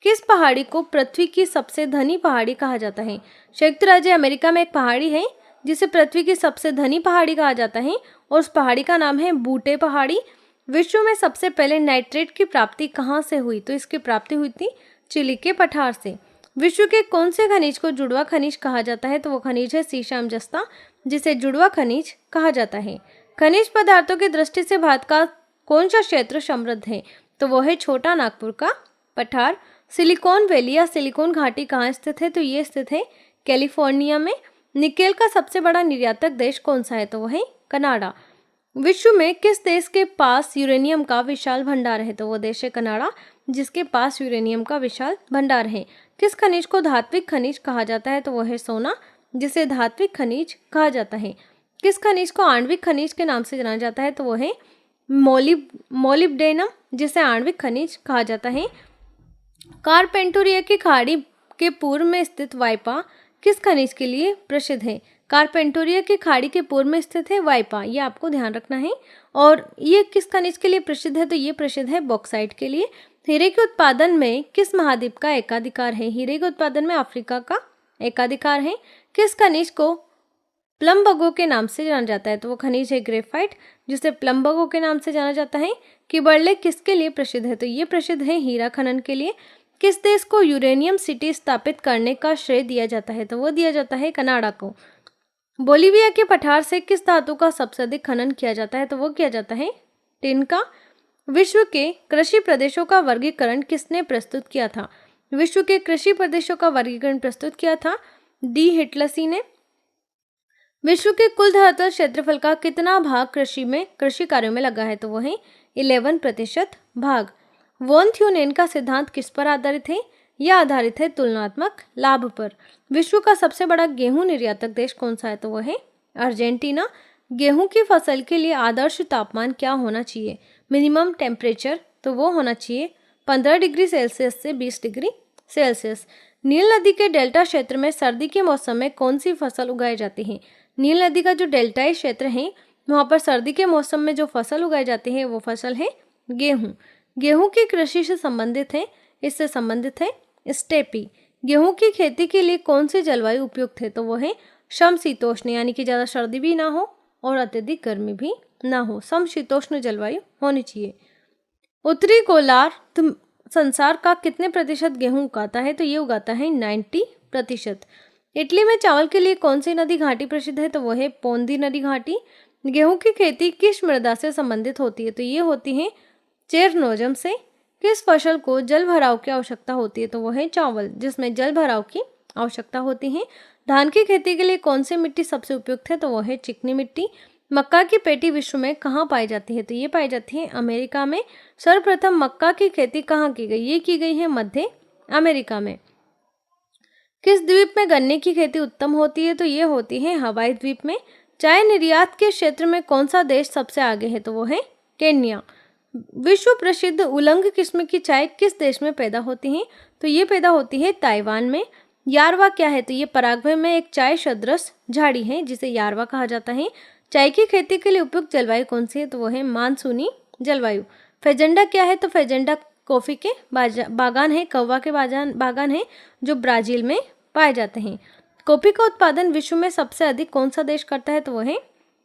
किस पहाड़ी को पृथ्वी की सबसे धनी पहाड़ी कहा जाता है? संयुक्त राज्य अमेरिका में एक पहाड़ी है जिसे पृथ्वी की सबसे धनी पहाड़ी कहा जाता है, और उस पहाड़ी का नाम है बूटे पहाड़ी। विश्व में सबसे पहले नाइट्रेट की प्राप्ति कहाँ से हुई? तो इसकी प्राप्ति हुई थी चिली के पठार से। विश्व के कौन से खनिज को जुड़वा खनिज कहा जाता है? तो वो खनिज है सीशम जस्ता, जिसे जुड़वा खनिज कहा जाता है। खनिज पदार्थों की दृष्टि से भारत का कौन सा क्षेत्र समृद्ध है? तो वो है छोटा नागपुर का पठार। सिलिकॉन वैली या सिलिकॉन घाटी कहाँ स्थित है? तो ये स्थित है कैलिफोर्निया में। निकेल का सबसे बड़ा निर्यातक देश कौन सा है? तो वो है कनाडा। विश्व में किस देश के पास यूरेनियम का विशाल भंडार है? तो वो देश है कनाडा, जिसके पास यूरेनियम का विशाल भंडार है। किस खनिज को धात्विक खनिज कहा जाता है? तो वो है सोना, जिसे धात्विक खनिज कहा जाता है। किस खनिज को आणविक खनिज के नाम से जाना जाता है? तो वो है मोलिब्डेनम, जिसे आणविक खनिज कहा जाता है। कारपेंटोरिया की खाड़ी के पूर्व में स्थित वाइपा किस खनिज के लिए प्रसिद्ध है? कारपेंटोरिया की खाड़ी के पूर्व में स्थित है वाइपा, ये आपको ध्यान रखना है। और ये किस खनिज के लिए प्रसिद्ध है? तो ये प्रसिद्ध है बॉक्साइट के लिए। हीरे के उत्पादन में किस महाद्वीप का एकाधिकार है? हीरे के उत्पादन में अफ्रीका का एकाधिकार है। किस खनिज को प्लम्बगो के नाम से जाना जाता है? तो वो खनिज है ग्रेफाइट, जिसे प्लम्बगो के नाम से जाना जाता है। किबरले किसके लिए प्रसिद्ध है? तो ये प्रसिद्ध है हीरा खनन के लिए। किस देश को यूरेनियम सिटी स्थापित करने का श्रेय दिया जाता है? तो वो दिया जाता है कनाडा को। बोलिविया के पठार से किस धातु का सबसे अधिक खनन किया जाता है? तो वो किया जाता है टिन का। विश्व के कृषि प्रदेशों का वर्गीकरण किसने प्रस्तुत किया था? विश्व के कृषि प्रदेशों का वर्गीकरण प्रस्तुत किया था डी हिटलसी ने। विश्व के कुल धरातल क्षेत्रफल का कितना भाग कृषि कार्यों में लगा है? तो वो है 11% भाग। वॉन थ्यूनेन का सिद्धांत किस पर आधारित है? यह आधारित है तुलनात्मक लाभ पर। विश्व का सबसे बड़ा गेहूं निर्यातक देश कौन सा है? तो वह है अर्जेंटीना। गेहूं की फसल के लिए आदर्श तापमान क्या होना चाहिए? मिनिमम टेम्परेचर तो वो होना चाहिए 15 डिग्री सेल्सियस से 20 डिग्री सेल्सियस। नील नदी के डेल्टा क्षेत्र में सर्दी के मौसम में कौन सी फसल उगाई जाती है? नील नदी का जो डेल्टाई क्षेत्र है वहाँ पर सर्दी के मौसम में जो फसल उगाई जाती है वो फसल है गेहूं। गेहूं की कृषि से संबंधित है, इससे संबंधित है स्टेपी। गेहूं की खेती के लिए कौन सी जलवायु उपयुक्त है? तो वो है समशीतोष्ण, यानी कि ज़्यादा सर्दी भी ना हो और अत्यधिक गर्मी भी ना हो, समशीतोष्ण जलवायु होनी चाहिए। उत्तरी गोलार्ध संसार का कितने प्रतिशत गेहूं उगाता है? तो ये उगाता है 90%। इटली में चावल के लिए कौन सी नदी घाटी प्रसिद्ध है? तो वो है पोंदी नदी घाटी। गेहूं की खेती किस मृदा से संबंधित होती है? तो ये होती है चेरनोजम से। किस फसल को जल भराव की आवश्यकता होती है? तो वो है चावल, जिसमें जल भराव की आवश्यकता होती है। धान की खेती के लिए कौन सी मिट्टी सबसे उपयुक्त है? तो वो है चिकनी मिट्टी। मक्का की पेटी विश्व में कहाँ पाई जाती है? तो ये पाई जाती है अमेरिका में। सर्वप्रथम मक्का की खेती कहाँ की गई? ये की गई है मध्य अमेरिका में। किस द्वीप में गन्ने की खेती उत्तम होती है? तो ये होती है हवाई द्वीप में। चाय निर्यात के क्षेत्र में कौन सा देश सबसे आगे है? तो वो है केन्या। विश्व प्रसिद्ध उलंग किस्म की चाय किस देश में पैदा होती है? तो ये पैदा होती है ताइवान में। यारवा क्या है? तो ये पराग्वे में एक चाय सदृश झाड़ी है जिसे यारवा कहा जाता है। चाय की खेती के लिए उपयुक्त जलवायु कौन सी है? तो वो है मानसूनी जलवायु। फेजेंडा क्या है? तो फेजेंडा कॉफी के बागान है, कौवा के बागान है जो ब्राजील में पाए जाते हैं। कॉफी का उत्पादन विश्व में सबसे अधिक कौन सा देश करता है? तो वो है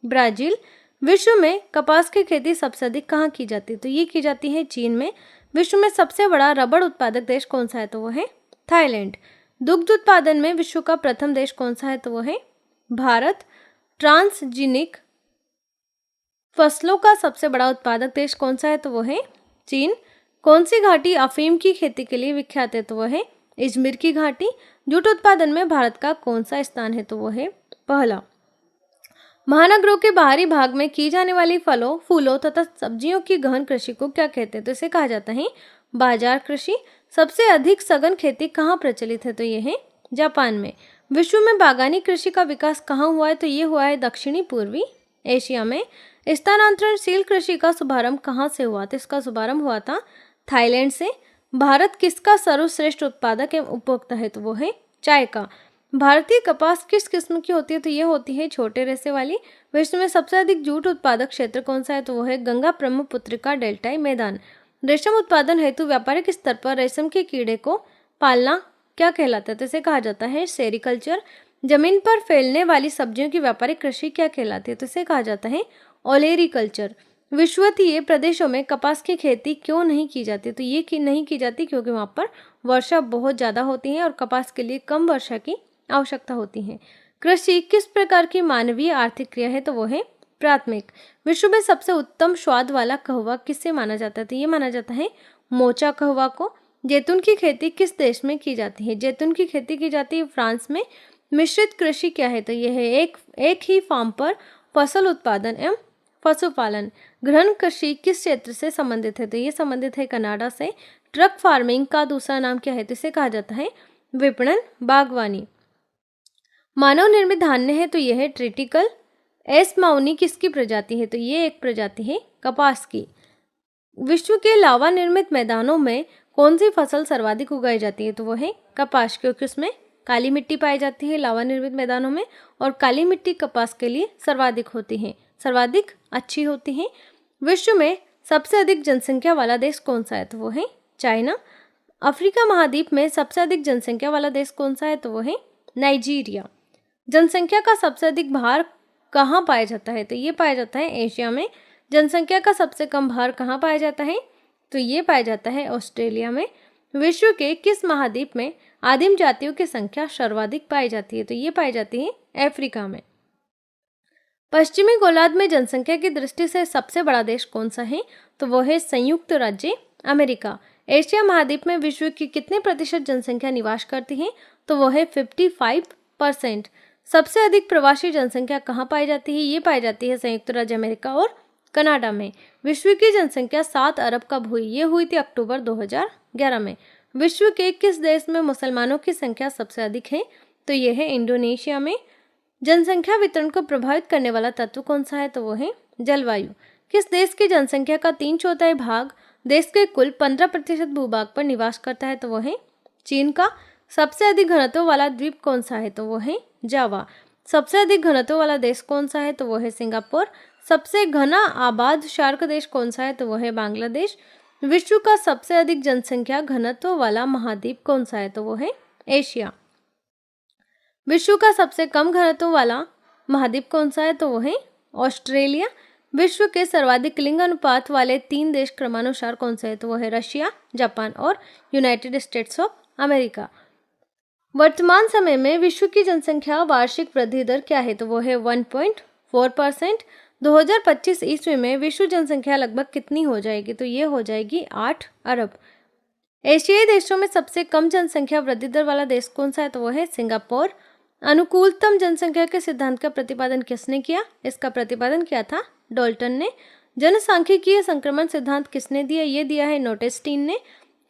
ब्राजील। विश्व में कपास की खेती सबसे अधिक कहाँ की जाती है? तो ये की जाती है चीन में। विश्व में सबसे बड़ा रबड़ उत्पादक देश कौन सा है? तो वो है थाईलैंड। दुग्ध उत्पादन में विश्व का प्रथम देश कौन सा है? तो वो है भारत। ट्रांसजेनिक फसलों का सबसे बड़ा उत्पादक देश कौन सा है? तो वो है चीन। कौन सी घाटी अफीम की खेती के लिए विख्यात है? तो वो है इजमिर की घाटी। जूट उत्पादन में भारत का कौन सा स्थान है? तो वो है पहला। महानगरों के बाहरी भाग में की जाने वाली फलों, फूलों तथा सब्जियों की गहन कृषि को क्या कहते हैं? तो इसे कहा जाता है बाजार कृषि। सबसे अधिक सघन खेती कहाँ प्रचलित है? तो ये है जापान में। विश्व में बागानी कृषि का विकास कहाँ हुआ है? तो ये हुआ है दक्षिणी पूर्वी एशिया में। स्थानांतरणशील कृषि का शुभारंभ कहाँ से हुआ? तो इसका शुभारंभ हुआ था थाईलैंड से। भारत किसका सर्वश्रेष्ठ उत्पादक एवं उपभोक्ता है? तो वो है चाय का। भारतीय कपास किस किस्म की होती है? तो ये होती है छोटे रेशे वाली। विश्व में सबसे अधिक जूट उत्पादक क्षेत्र कौन सा है? तो वो है गंगा ब्रह्मपुत्र का डेल्टाई मैदान। रेशम उत्पादन हेतु व्यापारिक स्तर पर रेशम के कीड़े को पालना क्या कहलाता है? तो इसे कहा जाता है सेरिकल्चर। जमीन पर फैलने वाली सब्जियों की व्यापारिक कृषि क्या कहलाती है? तो इसे कहा जाता है ओलेरीकल्चर। विश्वतीय प्रदेशों में कपास की खेती क्यों नहीं की जाती? तो ये नहीं की जाती क्योंकि वहाँ पर वर्षा बहुत ज़्यादा होती है और कपास के लिए कम वर्षा की आवश्यकता होती है। कृषि किस प्रकार की मानवीय आर्थिक क्रिया है? तो वो है प्राथमिक। विश्व में सबसे उत्तम स्वाद वाला कहवा किससे माना जाता है? तो ये माना जाता है मोचा कहवा को। जैतून की खेती किस देश में की जाती है? जैतून की खेती की जाती है फ्रांस में। मिश्रित कृषि क्या है? तो यह है एक ही फार्म पर फसल उत्पादन एवं पशुपालन। घृण कृषि किस क्षेत्र से संबंधित है? तो ये संबंधित है कनाडा से। ट्रक फार्मिंग का दूसरा नाम क्या है? तो इसे कहा जाता है विपणन बागवानी। मानव निर्मित धान्य है तो यह है ट्रिटिकल एस माउनी किसकी प्रजाति है? तो ये एक प्रजाति है कपास की। विश्व के लावा निर्मित मैदानों में कौन सी फसल सर्वाधिक उगाई जाती है? तो वो है कपास, क्योंकि उसमें काली मिट्टी पाई जाती है लावा निर्मित मैदानों में और काली मिट्टी कपास के लिए सर्वाधिक होती है, सर्वाधिक अच्छी होती है। विश्व में सबसे अधिक जनसंख्या वाला देश कौन सा है? तो वो है चाइना। अफ्रीका महाद्वीप में सबसे अधिक जनसंख्या वाला देश कौन सा है? तो वो है नाइजीरिया। जनसंख्या का सबसे अधिक भार कहाँ पाया जाता है? तो ये पाया जाता है एशिया में। जनसंख्या का सबसे कम भार कहाँ पाया जाता है? तो ये पाया जाता है ऑस्ट्रेलिया में। विश्व के किस महाद्वीप में आदिम जातियों की संख्या सर्वाधिक पाई जाती है? तो ये पाई जाती है अफ्रीका में। पश्चिमी गोलार्ध में जनसंख्या की दृष्टि से सबसे बड़ा देश कौन सा है? तो वो है संयुक्त राज्य अमेरिका। एशिया महाद्वीप में विश्व की कितने प्रतिशत जनसंख्या निवास करती है? तो वो है 55%। सबसे अधिक प्रवासी जनसंख्या कहाँ पाई जाती है? ये पाई जाती है संयुक्त राज्य अमेरिका और कनाडा में। विश्व की जनसंख्या 7 अरब कब हुई? ये हुई थी अक्टूबर 2011 में। विश्व के किस देश में मुसलमानों की संख्या सबसे अधिक है? तो ये है इंडोनेशिया में। जनसंख्या वितरण को प्रभावित करने वाला तत्व कौन सा है? तो वो है जलवायु। किस देश की जनसंख्या का 3/4 भाग देश के कुल 15% भूभाग पर निवास करता है? तो वो है चीन का। सबसे अधिक घनत्व वाला द्वीप कौन सा है? तो वो है जावा। सबसे अधिक घनत्व वाला देश कौन सा है? तो वो है सिंगापुर। सबसे घना आबाद शार्क देश कौन सा है? तो वो है बांग्लादेश। विश्व का सबसे अधिक जनसंख्या घनत्व वाला महाद्वीप कौन सा है? तो वो है एशिया। विश्व का सबसे कम घनत्व वाला महाद्वीप कौन सा है? तो वो है ऑस्ट्रेलिया। विश्व के सर्वाधिक लिंग अनुपात वाले 3 देश क्रमानुसार कौन से है? तो वो है रशिया, जापान और यूनाइटेड स्टेट्स ऑफ अमेरिका। वर्तमान समय में विश्व की जनसंख्या वार्षिक वृद्धि दर क्या है? तो वो है 1.4%। 2025 ईस्वी में विश्व जनसंख्या लगभग कितनी हो जाएगी? तो ये हो जाएगी 8 अरब। एशियाई देशों में सबसे कम जनसंख्या वृद्धि दर वाला देश कौन सा है? तो वो है सिंगापुर। अनुकूलतम जनसंख्या के सिद्धांत का प्रतिपादन किसने किया? इसका प्रतिपादन किया था डाल्टन ने। जनसांख्यिकीय संक्रमण सिद्धांत किसने दिया? ये दिया है नोटेस्टीन ने।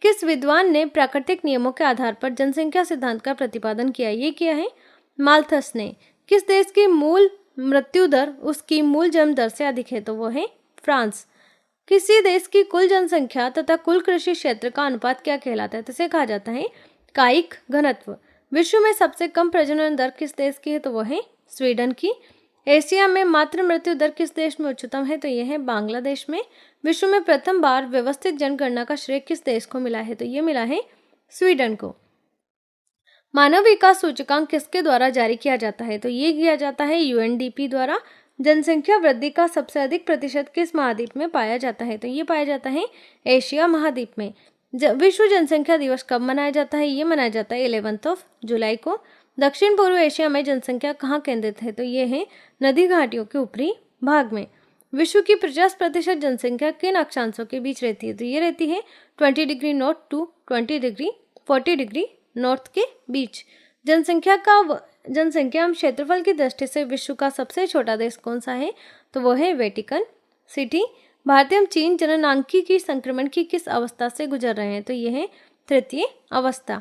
किस विद्वान ने प्राकृतिक नियमों के आधार पर जनसंख्या सिद्धांत का प्रतिपादन किया? ये किया है माल्थस ने। किस देश की मूल मृत्यु दर उसकी मूल जन्म दर से अधिक है? तो वो है फ्रांस। किसी देश की कुल जनसंख्या तथा कुल कृषि क्षेत्र का अनुपात क्या कहलाता है? तो इसे कहा जाता है कायिक घनत्व। विश्व में सबसे कम प्रजनन दर किस देश की है? तो वो है स्वीडन की। एशिया में मातृ मृत्यु दर किस देश में उच्चतम है? तो यह है बांग्लादेश में। विश्व में प्रथम बार व्यवस्थित जनगणना का श्रेय किस देश को मिला है? तो ये मिला है स्वीडन को। मानव विकास सूचकांक किसके द्वारा जारी किया जाता है? तो ये किया जाता है यूएनडीपी द्वारा। जनसंख्या वृद्धि का सबसे अधिक प्रतिशत किस महाद्वीप में पाया जाता है? तो ये पाया जाता है एशिया महाद्वीप में। विश्व जनसंख्या दिवस कब मनाया जाता है? ये मनाया जाता है 11 जुलाई को। दक्षिण पूर्व एशिया में जनसंख्या कहाँ केंद्रित है? तो ये है नदी घाटियों के ऊपरी भाग में। विश्व की 50% जनसंख्या किन अक्षांशों के बीच रहती है? तो ये रहती है 20 degree north to 40 degree north के बीच। जनसंख्या क्षेत्रफल की दृष्टि से विश्व का सबसे छोटा देश कौन सा है? तो वो है वेटिकन सिटी। भारत एवं चीन जननांगिकी संक्रमण की किस अवस्था से गुजर रहे हैं? तो यह है तृतीय अवस्था।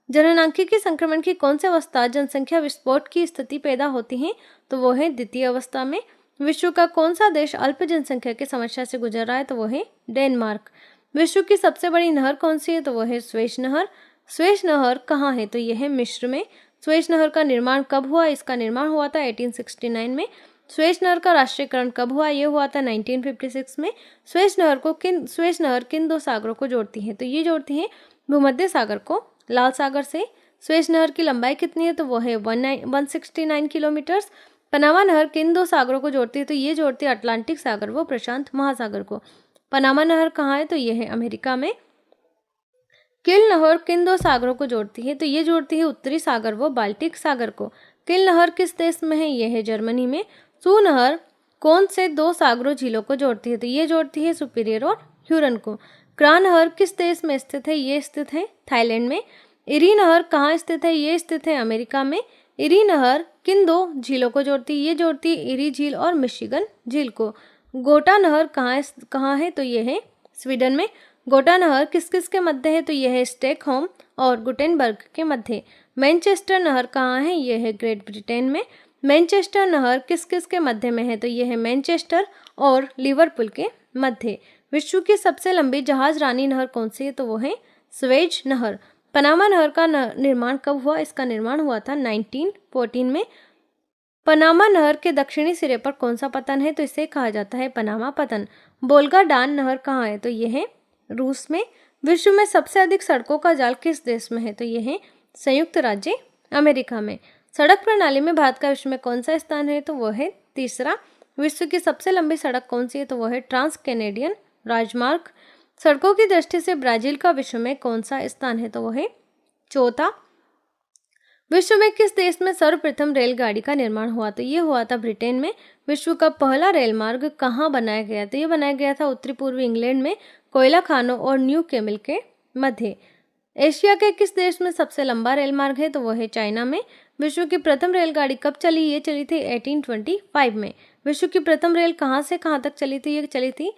जननांगिकी संक्रमण की कौन सी अवस्था जनसंख्या विस्फोट की स्थिति पैदा होती है? तो वो है द्वितीय अवस्था में। विश्व का कौन सा देश अल्प जनसंख्या की समस्या से गुजर रहा है? तो वो है डेनमार्क। विश्व की सबसे बड़ी नहर कौन सी है? तो वो है स्वेज नहर। स्वेज नहर कहाँ है? तो यह है मिस्र में। स्वेज नहर का निर्माण कब हुआ? इसका निर्माण हुआ था 1869 में। स्वेज नहर का राष्ट्रीयकरण कब हुआ? ये हुआ था 1956 में। स्वेज नहर किन 2 सागरों को जोड़ती है? तो ये जोड़ती है भूमध्य सागर को लाल सागर से। स्वेज नहर की लंबाई कितनी है? तो वो है 169 किलोमीटर। पनामा नहर किन 2 सागरों को जोड़ती है? तो ये जोड़ती है अटलांटिक सागर व प्रशांत महासागर को। पनामा नहर कहाँ है? तो ये है अमेरिका में। किल नहर किन 2 सागरों को जोड़ती है? तो ये जोड़ती है उत्तरी सागर व बाल्टिक सागर को। किल नहर किस देश में है? यह है जर्मनी में। सू नहर कौन से 2 सागरों झीलों को जोड़ती है? तो ये जोड़ती है सुपीरियर और ह्यूरन को। क्रा नहर किस देश में स्थित है? ये स्थित है थाईलैंड में। इरी नहर कहाँ स्थित है? ये स्थित है अमेरिका में। इरी नहर किन 2 झीलों को जोड़ती है? ये जोड़ती है इरी झील और मिशिगन झील को। गोटा नहर कहाँ है? तो ये है स्वीडन में। गोटा नहर किस किस के मध्य है? तो यह है स्टॉकहोम और गुटेनबर्ग के मध्य। मैनचेस्टर नहर कहाँ है? यह है ग्रेट ब्रिटेन में। मैनचेस्टर नहर किस किस के मध्य में है? तो यह है मैनचेस्टर और लिवरपूल के मध्य। विश्व की सबसे लंबी जहाज रानी नहर कौन सी है? तो वो है स्वेज नहर। पनामा नहर का निर्माण कब हुआ? इसका निर्माण हुआ था 1914 में। पनामा नहर के दक्षिणी सिरे पर कौन सा पतन है? तो इसे कहा जाता है पनामा पतन। बोल्गा डान नहर कहाँ है? तो यह है रूस में। विश्व में सबसे अधिक सड़कों का जाल किस देश में है? तो यह है संयुक्त राज्य अमेरिका में। सड़क प्रणाली में भारत का विश्व में कौन सा स्थान है? तो वह है तीसरा। विश्व की सबसे लंबी सड़क कौन सी है? तो वह है ट्रांस कैनेडियन राजमार्ग। सड़कों की दृष्टि से ब्राजील का विश्व में कौन सा स्थान है? तो वह है चौथा। विश्व में किस देश में सर्वप्रथम रेलगाड़ी का निर्माण हुआ? तो ये हुआ था ब्रिटेन में। विश्व का पहला रेल मार्ग कहाँ बनाया गया? तो ये बनाया गया था उत्तरी पूर्वी इंग्लैंड में कोयला खानों और न्यू केमिल के मध्य। एशिया के किस देश में सबसे लंबा रेल मार्ग है? तो वह है चाइना में। विश्व की प्रथम रेलगाड़ी कब चली? ये चली थी 1825 में। विश्व की प्रथम रेल कहाँ से कहाँ तक चली थी? ये चली थी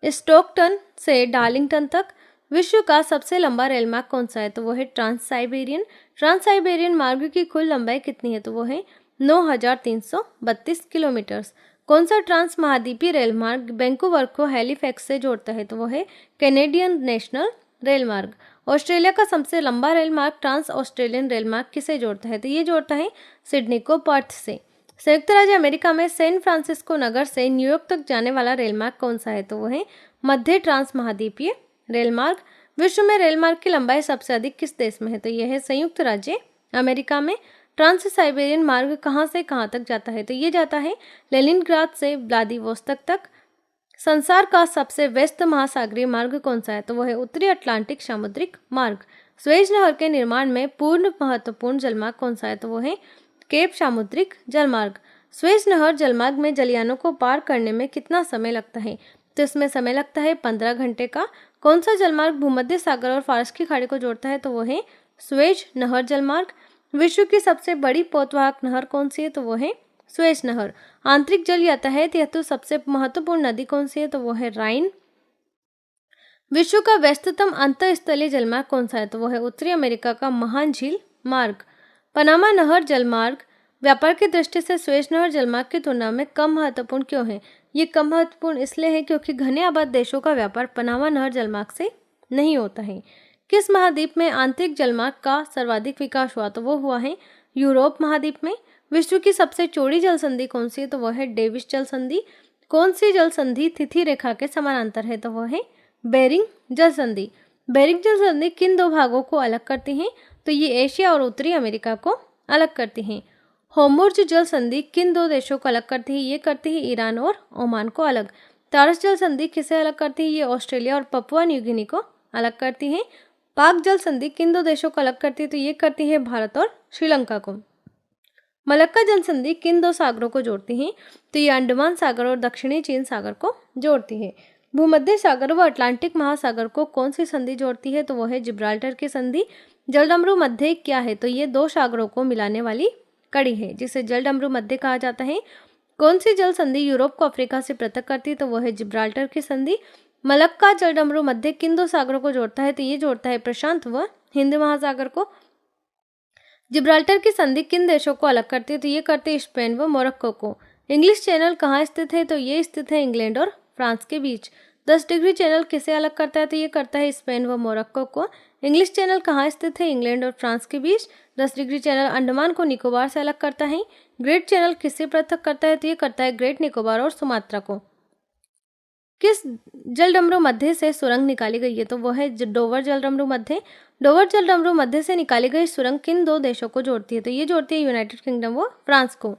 स्टोकटन से डार्लिंगटन तक। विश्व का सबसे लंबा रेल मार्ग कौन सा है? तो वो है ट्रांस साइबेरियन। ट्रांस साइबेरियन मार्ग की कुल लंबाई कितनी है? तो वो है 9332 किलोमीटर। कौन सा ट्रांस महाद्वीपीय रेल मार्ग वैंकूवर को हैलिफैक्स से जोड़ता है? तो वो है कैनेडियन नेशनल रेल मार्ग। ऑस्ट्रेलिया का सबसे लंबा रेल मार्ग ट्रांस ऑस्ट्रेलियन रेल मार्ग किसे जोड़ता है? तो ये जोड़ता है सिडनी को पर्थ से। संयुक्त राज्य अमेरिका में सैन फ्रांसिस्को नगर से न्यूयॉर्क तक जाने वाला रेल मार्ग कौन सा है? तो वो है मध्य ट्रांस महाद्वीपीय रेल मार्ग। विश्व में रेल मार्ग की लंबाई सबसे अधिक किस देश में है? तो यह है संयुक्त राज्य अमेरिका में। ट्रांस साइबेरियन मार्ग कहाँ से कहाँ तक जाता है? तो ये जाता है लेनिनग्राद से व्लादिवोस्तोक तक। संसार का सबसे व्यस्त महासागरीय मार्ग कौन सा है? तो वह है उत्तरी अटलांटिक सामुद्रिक मार्ग। स्वेज नहर के निर्माण में पूर्ण महत्वपूर्ण जलमार्ग कौन सा है? तो वो है केप सामुद्रिक जलमार्ग। स्वेज नहर जलमार्ग में जलयानों को पार करने में कितना समय लगता है? तो इसमें समय लगता है 15 घंटे का। कौन सा जलमार्ग भूमध्य सागर और फारस की खाड़ी को जोड़ता है? तो वो है स्वेज नहर जलमार्ग। विश्व की सबसे बड़ी पोतवाहक नहर कौन सी है? तो वो है स्वेज नहर। आंतरिक जल यातायात हेतु सबसे महत्वपूर्ण नदी कौन सी है? तो वो है राइन। विश्व का व्यस्ततम अंतःस्थलीय जलमार्ग कौन सा है? तो वो है उत्तरी अमेरिका का महान झील मार्ग। पनामा नहर जलमार्ग व्यापार की दृष्टि से स्वेज नहर जलमार्ग की तुलना में कम महत्वपूर्ण क्यों है? ये कम महत्वपूर्ण इसलिए है क्योंकि घने आबाद देशों का व्यापार पनामा नहर जलमार्ग से नहीं होता है। किस महाद्वीप में आंतरिक जलमार्ग का सर्वाधिक विकास हुआ? तो वो हुआ है यूरोप महाद्वीप में। विश्व की सबसे चौड़ी जल संधि कौन सी है? तो वह है डेविस जल संधि। कौन सी जल संधि तिथि रेखा के समानांतर है? तो वह है बेरिंग जल संधि। बेरिंग जल संधि किन दो भागों को अलग करती है? तो ये एशिया और उत्तरी अमेरिका को अलग करती हैं। होर्मुज़ जल संधि किन दो देशों को अलग करती है? ये करती है ईरान और ओमान को अलग। तारस जल संधि किसे अलग करती है? ये ऑस्ट्रेलिया और पपुआ न्यू गिनी को अलग करती है। पाक जल संधि किन दो देशों को अलग करती है? तो ये करती है भारत और श्रीलंका को। मलक्का जल संधि किन दो सागरों को जोड़ती है? तो ये अंडमान सागर और दक्षिणी चीन सागर को जोड़ती है। भूमध्य सागर व अटलांटिक महासागर को कौन सी संधि जोड़ती है? तो वह है जिब्राल्टर की संधि। जलडमरू मध्य क्या है? तो ये दो सागरों को मिलाने वाली कड़ी है जिसे जलडमरू मध्य कहा जाता है। कौन सी जल संधि यूरोप को अफ्रीका से पृथक करती है? तो वह है जिब्राल्टर की संधि। मलक्का जलडमरू मध्य किन दो सागरों को जोड़ता है? तो ये जोड़ता है प्रशांत व हिंद महासागर को। जिब्राल्टर की संधि किन देशों को अलग करती है? तो ये करती है स्पेन व मोरक्को को। इंग्लिश चैनल कहाँ स्थित है? तो ये स्थित है इंग्लैंड और फ्रांस के बीच। 10 डिग्री चैनल किसे अलग करता है? तो ये करता है स्पेन व मोरक्को को। इंग्लिश चैनल कहाँ स्थित है? इंग्लैंड और फ्रांस के बीच। 10 डिग्री चैनल अंडमान को निकोबार से अलग करता है। ग्रेट चैनल किससे पृथक करता है? तो ये करता है ग्रेट निकोबार और सुमात्रा को। किस जलडमरू मध्य से सुरंग निकाली गई है? तो वह है डोवर जलडमरू मध्य। डोवर जलडमरू मध्य से निकाली गई सुरंग किन दो देशों को जोड़ती है? तो ये जोड़ती है यूनाइटेड किंगडम व फ्रांस को।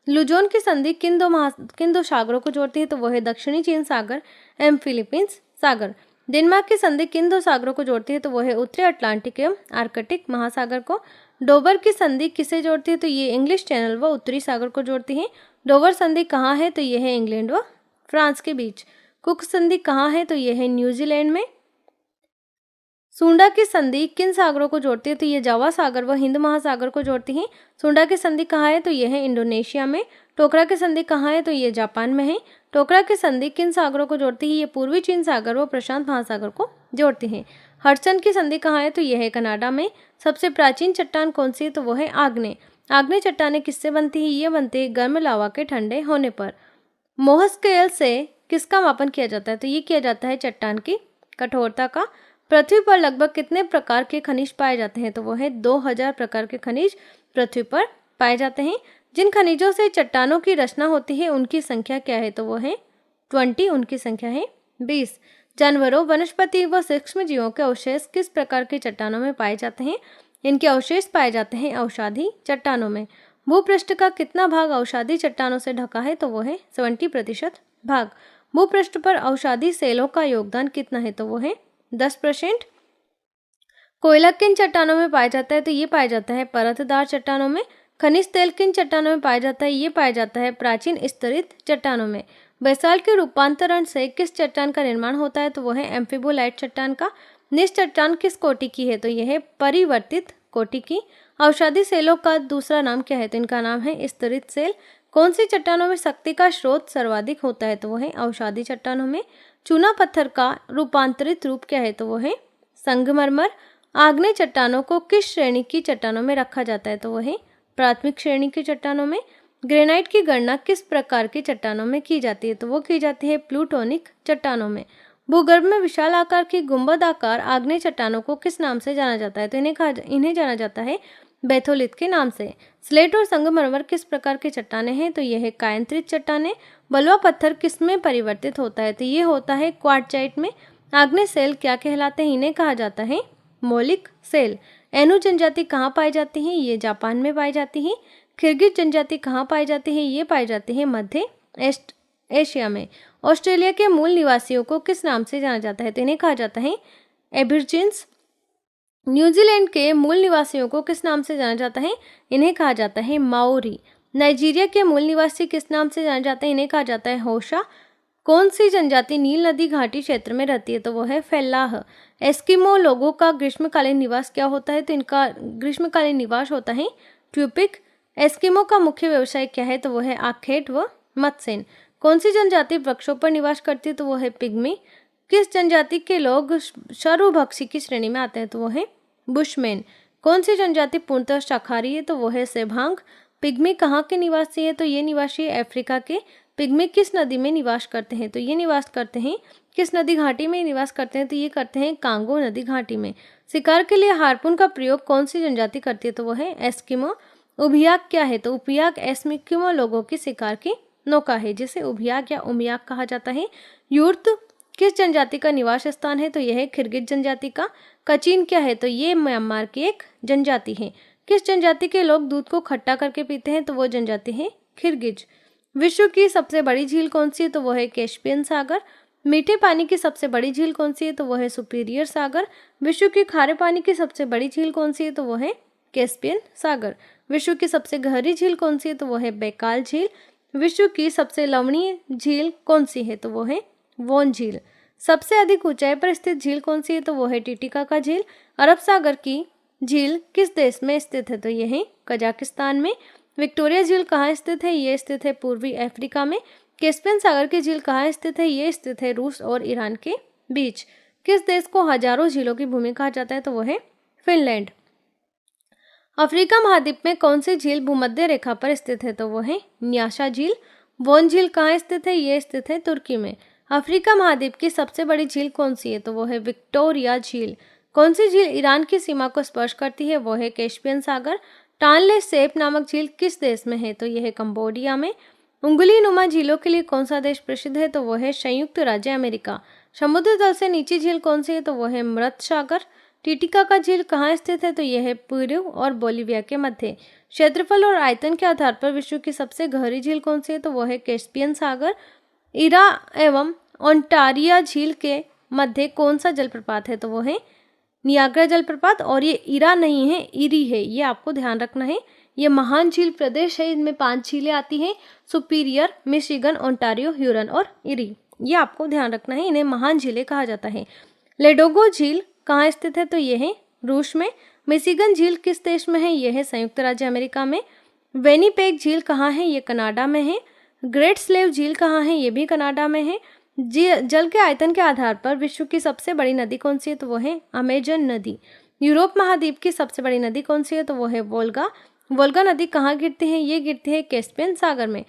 लुजोन की संधि किन दो सागरों को जोड़ती है? तो वह है दक्षिणी चीन सागर एवं फिलीपींस सागर। डेनमार्क की संधि किन दो सागरों को जोड़ती है? तो वह है उत्तरी अटलांटिक एवं आर्कटिक महासागर को। डोवर की संधि किसे जोड़ती है? तो ये इंग्लिश चैनल व उत्तरी सागर को जोड़ती है। डोवर संधि कहाँ है? तो यह है इंग्लैंड व फ्रांस के बीच। कुक संधि कहाँ है? तो यह है न्यूजीलैंड में। सुंडा की संधि किन सागरों को जोड़ती है? तो ये जावा सागर व हिंद महासागर को जोड़ती है। सुंडा की संधि कहाँ है? तो यह है इंडोनेशिया में। टोकरा की संधि कहाँ है? तो ये जापान में है। टोकरा की संधि किन सागरों को जोड़ती है? ये पूर्वी चीन सागर व प्रशांत महासागर को जोड़ती है। हडसन की संधि कहाँ है? तो यह है कनाडा में। सबसे प्राचीन चट्टान कौन सी है? तो वो है आग्नेय। आग्नेय चट्टानें किससे बनती है? ये बनती है गर्म लावा के ठंडे होने पर। मोह स्केल से किसका मापन किया जाता है? तो ये किया जाता है चट्टान की कठोरता का। पृथ्वी पर लगभग कितने प्रकार के खनिज पाए जाते हैं? तो वो है 2000 प्रकार के खनिज पृथ्वी पर पाए जाते हैं। जिन खनिजों से चट्टानों की रचना होती है उनकी संख्या क्या है? तो वो है 20, उनकी संख्या है 20। जानवरों, वनस्पति व सूक्ष्म जीवों के अवशेष किस प्रकार के चट्टानों में पाए जाते हैं? इनके अवशेष पाए जाते हैं औषधि चट्टानों में। भूपृष्ठ का कितना भाग औषधि चट्टानों से ढका है? तो वो है 70% भाग। भूपृष्ठ पर औषधि सेलों का योगदान कितना है? तो वो है 10%। कोयला किन चट्टानों में पाया जाता है? तो ये पाया जाता है परतदार चट्टानों में। खनिज तेल किन चट्टानों में पाया जाता है? ये पाया जाता है प्राचीन स्तरित चट्टानों में। बैसाल्ट के रूपांतरण से किस चट्टान का निर्माण होता है? तो वो है एम्फिबोलाइट चट्टान का। निस चट्टान किस कोटि की है? तो यह है परिवर्तित कोटि की। औषधि सेलों का दूसरा नाम क्या है? तो इनका नाम है स्तरित सेल। कौन सी चट्टानों में शक्ति का स्रोत सर्वाधिक होता है? तो वो है औषधि चट्टानों में। चूना पत्थर का रूपांतरित रूप क्या है? तो वो है संगमरमर। आग्नेय चट्टानों को किस श्रेणी की चट्टानों में रखा जाता है? तो वो है प्राथमिक श्रेणी की चट्टानों में। ग्रेनाइट की गणना किस प्रकार की चट्टानों में की जाती है? तो वो की जाती है प्लूटोनिक चट्टानों में। भूगर्भ में विशाल आकार की गुंबद आकार आग्नेय चट्टानों को किस नाम से जाना जाता है? तो इन्हें जाना जाता है बेथोलिथ के नाम से। स्लेट और संगमरमर किस प्रकार की चट्टानें हैं? तो यह है कायांतरित चट्टानें। बलुआ पत्थर किस में परिवर्तित होता है? तो ये होता है क्वार्टजाइट में। आग्नेय सेल क्या कहलाते हैं? इन्हें कहा जाता है मौलिक सेल। एनु जनजाति कहाँ पाई जाती है? ये जापान में पाई जाती है। किर्गिज जनजाति कहाँ पाई जाती है? ये पाई जाती है मध्य एशिया में। ऑस्ट्रेलिया के मूल निवासियों को किस नाम से जाना जाता है? तो इन्हें कहा जाता है एबरजीन्स। न्यूजीलैंड के मूल निवासियों को किस नाम से जाना जाता है? इन्हें कहा जाता है माओरी। नाइजीरिया के मूल निवासी किस नाम से जाना जाता है? इन्हें कहा जाता है होशा। कौन सी जनजाति नील नदी घाटी क्षेत्र में रहती है? तो वो है फेल्लाह। एस्किमो लोगों का ग्रीष्मकालीन निवास क्या होता है? तो इनका ग्रीष्मकालीन निवास होता है ट्यूपिक। एस्किमो का मुख्य व्यवसाय क्या है? तो वो है आखेट व मत्स्य। कौन सी जनजाति वृक्षों पर निवास करती है? तो वो है पिग्मी। किस जनजाति के लोग सर्वभक्षी की श्रेणी में आते हैं? तो वो है बुशमैन। कौन सी जनजाति पूर्णतः शाकाहारी है? तो वो है सेभांग। पिग्मी कहाँ के निवासी है? तो ये निवासी अफ्रीका के। पिग्मी किस नदी में निवास करते हैं? तो ये निवास करते हैं किस नदी घाटी में निवास करते हैं? तो ये करते हैं कांगो नदी घाटी में। शिकार के लिए हार्पून का प्रयोग कौन सी जनजाति करती है? तो वो है एस्किमो। उभियाक क्या है? तो उभियाक एस्किमो लोगों की शिकार की नौका है जिसे उभियाक या उमियाक कहा जाता है। यूर्त किस जनजाति का निवास स्थान है? तो यह है किर्गिज जनजाति का। कचीन क्या है? तो ये म्यांमार की एक जनजाति है। किस जनजाति के लोग दूध को खट्टा करके पीते हैं? तो वो जनजाति है किर्गिज। विश्व की सबसे बड़ी झील कौन सी है? तो वो है कैस्पियन सागर। मीठे पानी की सबसे बड़ी झील कौन सी है? तो वो है सुपीरियर सागर। विश्व की खारे पानी की सबसे बड़ी झील कौन सी है? तो वो है कैस्पियन सागर। विश्व की सबसे गहरी झील कौन सी है? तो वो है बैकाल झील। विश्व की सबसे लवणीय झील कौन सी है? तो वो है वोन झील। सबसे अधिक ऊंचाई पर स्थित झील कौन सी है? तो वो है टिटिकाका झील। अरब सागर की झील किस देश में स्थित है? तो यह है कजाकिस्तान में। विक्टोरिया झील कहाँ स्थित है? ये स्थित है पूर्वी अफ्रीका में। कैस्पियन सागर की झील कहाँ स्थित है? ये स्थित है रूस और ईरान के बीच। किस देश को हजारों झीलों की भूमि कहा जाता है? तो वो है फिनलैंड। अफ्रीका महाद्वीप में कौन सी झील भूमध्य रेखा पर स्थित है? तो वो है न्यासा झील। वोन झील कहाँ स्थित है? ये स्थित है तुर्की में। अफ्रीका महाद्वीप की सबसे बड़ी झील कौन सी है? तो वो है विक्टोरिया झील। कौन सी झील ईरान की सीमा को स्पर्श करती है? वो है कैस्पियन सागर। टानले सेप नामक झील किस देश में है? तो यह है कंबोडिया में। उंगली नुमा झीलों के लिए कौन सा देश प्रसिद्ध है? तो वो है संयुक्त राज्य अमेरिका। समुद्र तल से नीची झील कौन सी है? तो वो है मृत सागर। टिटिकाका झील कहाँ स्थित है? तो यह है पेरू और बोलिविया के मध्य। क्षेत्रफल और आयतन के आधार पर विश्व की सबसे गहरी झील कौन सी है? तो वो है कैस्पियन सागर। इरा एवं ओंटारिया झील के मध्य कौन सा जलप्रपात है? तो वो है नियाग्रा जलप्रपात। और ये इरा नहीं है, इरी है, ये आपको ध्यान रखना है। ये महान झील प्रदेश है, इनमें 5 झीलें आती हैं, सुपीरियर, मिशिगन, ओंटारियो, ह्यूरन और इरी। ये आपको ध्यान रखना है, इन्हें महान झीलें कहा जाता है। लेडोगो झील कहाँ स्थित है? तो ये है रूस में। मिशिगन झील किस देश में है? ये है संयुक्त राज्य अमेरिका में। वेनिपेग झील कहाँ है? ये कनाडा में है। ग्रेट स्लेव झील कहाँ है? ये भी कनाडा में है। जल के आयतन के आधार पर विश्व की सबसे बड़ी नदी कौन सी है? तो वो है अमेजन नदी। यूरोप महाद्वीप की सबसे बड़ी नदी कौन सी है? तो वो है वोल्गा। वोल्गा नदी कहाँ गिरती है? ये गिरती है कैस्पियन सागर में।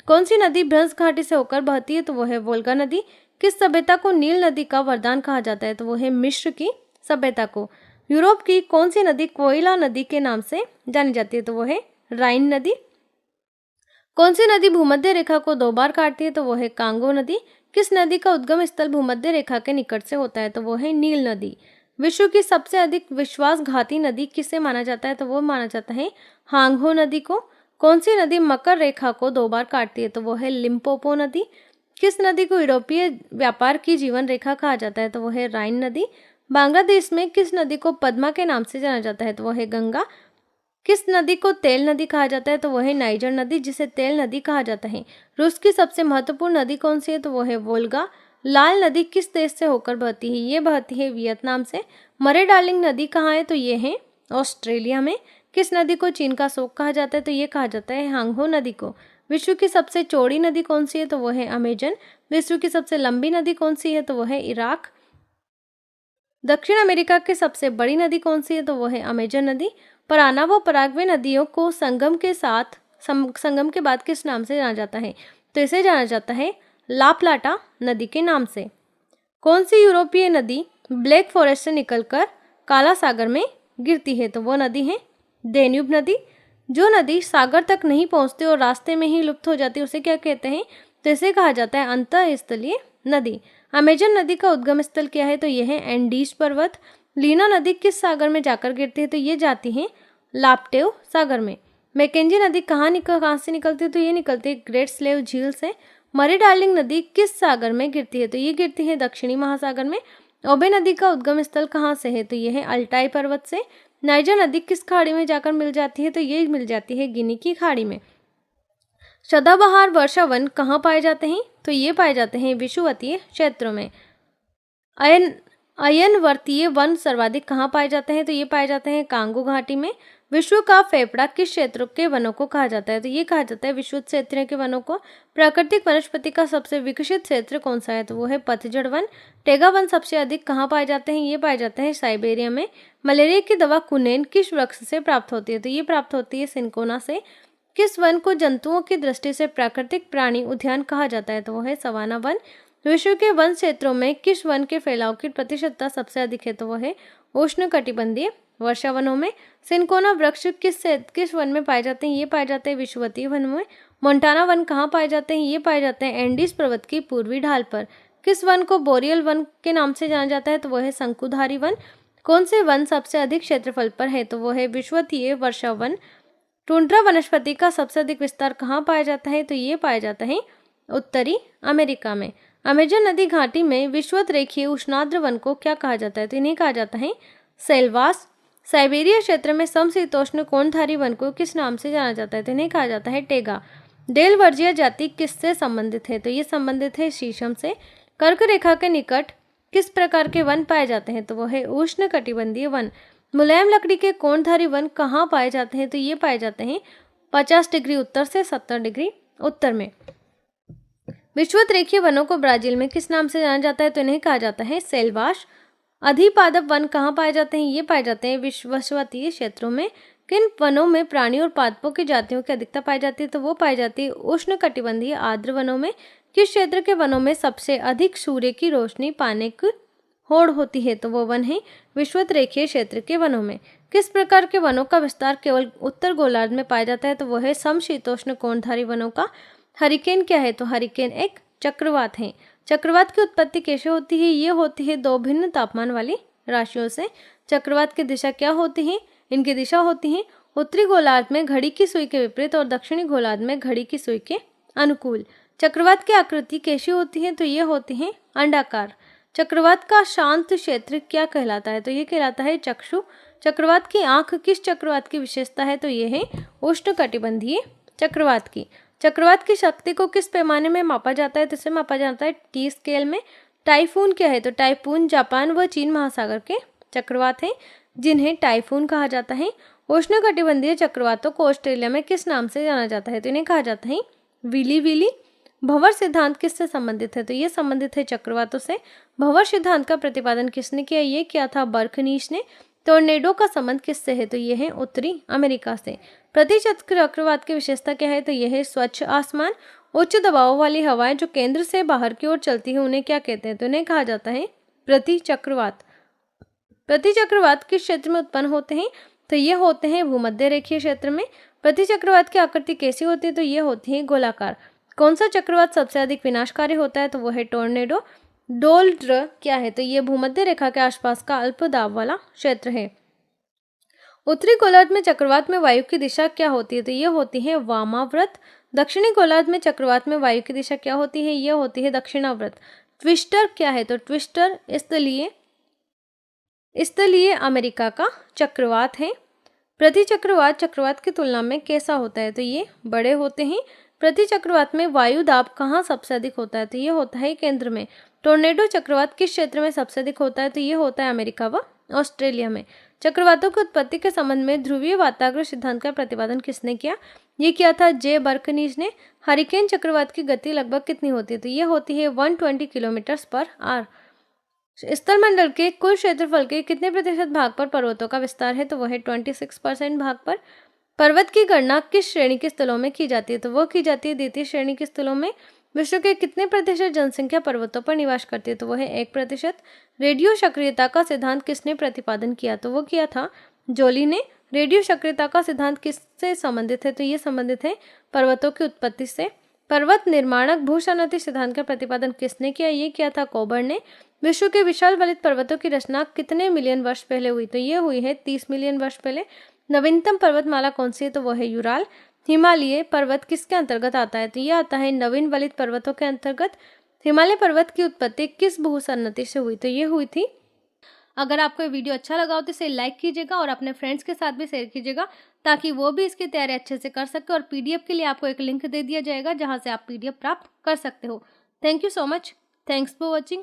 कौन सी नदी भ्रंश घाटी से होकर बहती है? तो वो है वोल्गा नदी। किस सभ्यता को नील नदी का वरदान कहा जाता है? तो वो है मिस्र की सभ्यता को। यूरोप की कौन सी नदी कोयला नदी के नाम से जानी जाती है? तो वो है राइन नदी। कौन सी नदी भूमध्य रेखा को 2 बार काटती है? तो वो है कांगो नदी। किस नदी का उद्गम स्थल भूमध्य रेखा के निकट से होता है? तो वो है नील नदी। विश्व की सबसे अधिक विश्वासघाती नदी किसे माना जाता है? तो वो माना जाता है हांगहो नदी को। कौन सी नदी मकर रेखा को 2 बार काटती है? तो वो है लिम्पोपो नदी। किस नदी को यूरोपीय व्यापार की जीवन रेखा कहा जाता है? तो वो है राइन नदी। बांग्लादेश में किस नदी को पद्मा के नाम से जाना जाता है? तो वो है गंगा। किस नदी को तेल नदी कहा जाता है? तो वो है नाइजर नदी, जिसे तेल नदी कहा जाता है। रूस की सबसे महत्वपूर्ण नदी कौन सी है? तो वो है वोल्गा। लाल नदी किस देश से होकर बहती है? ये बहती है वियतनाम से। मरे डार्लिंग नदी कहाँ है? तो ये है ऑस्ट्रेलिया में। किस नदी को चीन का शोक कहा जाता है? तो ये कहा जाता है हांगहो नदी को। विश्व की सबसे चौड़ी नदी कौन सी है? तो वो है अमेजन। विश्व की सबसे लंबी नदी कौन सी है? तो वो है इराक। दक्षिण अमेरिका की सबसे बड़ी नदी कौन सी है? तो वो है अमेजन नदी। पराना व पराग्वे नदियों को संगम के बाद किस नाम से जाना जाता है? तो इसे जाना जाता है ला प्लाटा नदी के नाम से। कौन सी यूरोपीय नदी ब्लैक फॉरेस्ट से निकलकर काला सागर में गिरती है? तो वो नदी है डेन्यूब नदी। जो नदी सागर तक नहीं पहुंचती और रास्ते में ही लुप्त हो जाती है उसे क्या कहते हैं? तो इसे कहा जाता है अंतःस्थलीय नदी। अमेजन नदी का उद्गम स्थल क्या है? तो यह है एंडीज पर्वत। लीना नदी किस सागर में जाकर गिरती है? तो ये जाती है लाप्टेव सागर में। मैकेंजी नदी कहाँ से निकलती है? तो ये निकलती है ग्रेट स्लेव झील से। मरी डार्लिंग नदी किस सागर में गिरती है? तो ये गिरती है दक्षिणी महासागर में। ओबे नदी का उद्गम स्थल कहाँ से है? तो ये है अल्टाई पर्वत से। नाइजर नदी किस खाड़ी में जाकर मिल जाती है? तो ये मिल जाती है गिनी की खाड़ी में। सदाबहार वर्षा वन कहाँ पाए जाते हैं? तो ये पाए जाते हैं विषुवतीय क्षेत्रों में। अयनवर्तीय वन सर्वाधिक कहाँ पाए जाते हैं? तो ये पाए जाते हैं कांगो घाटी में। विश्व का फेफड़ा किस क्षेत्र के वनों को कहा जाता है? तो ये कहा जाता है विश्व क्षेत्र के वनों को। प्राकृतिक वनस्पति का सबसे विकसित क्षेत्र कौन सा है? तो वो है पतझड़ वन। टेगा वन सबसे अधिक कहाँ पाए जाते हैं? ये पाए जाते हैं साइबेरिया में। मलेरिया की दवा कुनेन किस वृक्ष से प्राप्त होती है? तो ये प्राप्त होती है सिनकोना से। किस वन को जंतुओं की दृष्टि से प्राकृतिक प्राणी उद्यान कहा जाता है? तो वो है सवाना वन। विश्व के वन क्षेत्रों में किस वन के फैलाव की प्रतिशतता सबसे अधिक है? तो वो है उष्णकटिबंधीय वर्षा वनों में। सिनकोना वृक्ष किस वन में पाए जाते हैं? ये पाए जाते हैं विषुवतीय वन में। मोंटाना वन कहाँ पाए जाते हैं? ये पाए जाते हैं एंडीज पर्वत की पूर्वी ढाल पर। किस वन को बोरियल वन के नाम से जाना जाता है? तो वह है शंकुधारी वन। कौन से वन सबसे अधिक क्षेत्रफल पर है? तो वो है विषुवतीय वर्षा वन। टुंड्रा वनस्पति का सबसे अधिक विस्तार कहाँ पाया जाता है? तो ये पाया जाता है उत्तरी अमेरिका में। अमेजन नदी घाटी में विश्वत रेखीय उष्णार्द्र वन को क्या कहा जाता है? तो इन्हें कहा जाता है सेल्वास। साइबेरिया क्षेत्र में समशीतोष्ण कोणधारी वन को किस नाम से जाना जाता है? तो इन्हें कहा जाता है टेगा। डेलवर्जिया जाति किससे संबंधित है? तो ये संबंधित है शीशम से। कर्क रेखा के निकट किस प्रकार के वन पाए जाते हैं? तो वो है उष्ण कटिबंधीय वन। मुलायम लकड़ी के कोणधारी वन कहाँ पाए जाते हैं? तो ये पाए जाते हैं 50 डिग्री उत्तर से 70 डिग्री उत्तर में। विषुवत रेखीय वनों को ब्राजील में किस नाम से जाना जाता है? तो इन्हें कहा जाता है सेल्वास। अधिपादप वन कहाँ पाए जाते हैं? ये पाए जाते हैं विषुवतीय क्षेत्रों में। किन वनों में प्राणी और पादपों की जातियों की अधिकता पाई जाती है? तो वो पाई जाती है उष्ण कटिबंधीय आर्द्र वनों में। किस क्षेत्र के वनों में सबसे अधिक सूर्य की रोशनी पाने की होड़ होती है? तो वो वन है विषुवत रेखीय क्षेत्र के वनों में। किस प्रकार के वनों का विस्तार केवल उत्तर गोलार्ध में पाया जाता है? तो वो है समशीतोष्ण कोणधारी वनों का। हरिकेन क्या है? तो हरिकेन एक चक्रवात है। चक्रवात की उत्पत्ति कैसे होती है? ये होती है दो भिन्न तापमान वाली राशियों से। चक्रवात की दिशा क्या होती है? इनकी दिशा होती है उत्तरी गोलार्ध में घड़ी की सुई के विपरीत और दक्षिणी गोलार्ध में घड़ी की सुई के अनुकूल। चक्रवात की आकृति कैसी होती है? तो ये होती है अंडाकार। चक्रवात का शांत क्षेत्र क्या कहलाता है? तो ये कहलाता है चक्षु। चक्रवात की आंख किस चक्रवात की विशेषता है? तो ये है उष्णकटिबंधीय चक्रवात की। चक्रवात की शक्ति को किस पैमाने में मापा जाता है? तो इसे मापा जाता है टी स्केल में। टाइफून क्या है? तो टाइफून जापान व चीन महासागर के चक्रवात हैं जिन्हें टाइफून कहा जाता है। उष्णकटिबंधीय चक्रवातों को ऑस्ट्रेलिया में किस नाम से जाना जाता है? तो इन्हें कहा जाता है विली विली। भंवर सिद्धांत किससे संबंधित है? तो ये संबंधित है चक्रवातों से। भंवर सिद्धांत का प्रतिपादन किसने किया? ये किया था बर्कनीश ने। टोर्नेडो का संबंध किससे है? तो ये है उत्तरी अमेरिका से। प्रति चक्रवात की विशेषता क्या है? तो यह है स्वच्छ आसमान। उच्च दबाव वाली हवाएं जो केंद्र से बाहर की ओर चलती है उन्हें क्या कहते हैं? तो इन्हें कहा जाता है प्रति चक्रवात। प्रति चक्रवात किस क्षेत्र में उत्पन्न होते हैं? तो ये होते हैं भूमध्य रेखीय क्षेत्र में। प्रति चक्रवात की आकृति कैसी होती है? तो ये होती है गोलाकार। कौन सा चक्रवात सबसे अधिक विनाशकारी होता है? तो वो है टोर्नेडो। डोल्ड्र क्या है? तो ये भूमध्य रेखा के आसपास का अल्प दाब वाला क्षेत्र है। उत्तरी गोलार्ध में चक्रवात में वायु की दिशा क्या होती है? तो ये होती है वामाव्रत। दक्षिणी गोलार्ध में चक्रवात में वायु की दिशा क्या होती है? ये होती है दक्षिणाव्रत। ट्विस्टर क्या है? तो ट्विस्टर स्थलीय अमेरिका का चक्रवात है। प्रति चक्रवात चक्रवात की तुलना में कैसा होता है? तो ये बड़े होते हैं। प्रति चक्रवात में वायु दाब कहाँ सबसे अधिक होता है? तो ये होता है केंद्र में। टोर्नेडो चक्रवात किस क्षेत्र में सबसे अधिक होता है? तो ये होता है अमेरिका व ऑस्ट्रेलिया में। चक्रवातों की उत्पत्ति के संबंध में ध्रुवीय वाताग्र सिद्धांत का प्रतिपादन किसने किया? ये किया था जे बर्कनीज ने। हरिकेन चक्रवात की गति लगभग कितनी होती है? तो ये होती है 120 किलोमीटर/आवर। स्थलमंडल के कुल क्षेत्रफल के कितने प्रतिशत भाग पर पर्वतों का विस्तार है? तो वह है 26% भाग पर। पर्वत की गणना किस श्रेणी के स्थलों में की जाती है? तो वो की जाती है द्वितीय श्रेणी के स्थलों में। विश्व के कितने प्रतिशत जनसंख्या पर्वतों पर निवास करती है? तो वह है 1%। रेडियो सक्रियता का सिद्धांत किसने प्रतिपादन किया? तो वो किया था जोली ने। रेडियो सक्रियता का सिद्धांत किससे संबंधित है? तो ये संबंधित है पर्वतों की उत्पत्ति से। पर्वत निर्माणक भूसन्नति सिद्धांत का प्रतिपादन किसने किया? ये किया था कोबर ने। विश्व के विशाल वलित पर्वतों की रचना कितने मिलियन वर्ष पहले हुई? तो ये हुई है 30 मिलियन वर्ष पहले। नवीनतम पर्वतमाला कौन सी है? तो वह है यूराल। हिमालय पर्वत किसके अंतर्गत आता है? तो यह आता है नवीन वलित पर्वतों के अंतर्गत। हिमालय पर्वत की उत्पत्ति किस भूसन्नति से हुई? तो ये हुई थी। अगर आपको ये वीडियो अच्छा लगा हो तो इसे लाइक कीजिएगा और अपने फ्रेंड्स के साथ भी शेयर कीजिएगा, ताकि वो भी इसकी तैयारी अच्छे से कर सके। और पीडीएफ के लिए आपको एक लिंक दे दिया जाएगा जहां से आप पीडीएफ प्राप्त कर सकते हो। Thank you so much. Thanks for watching.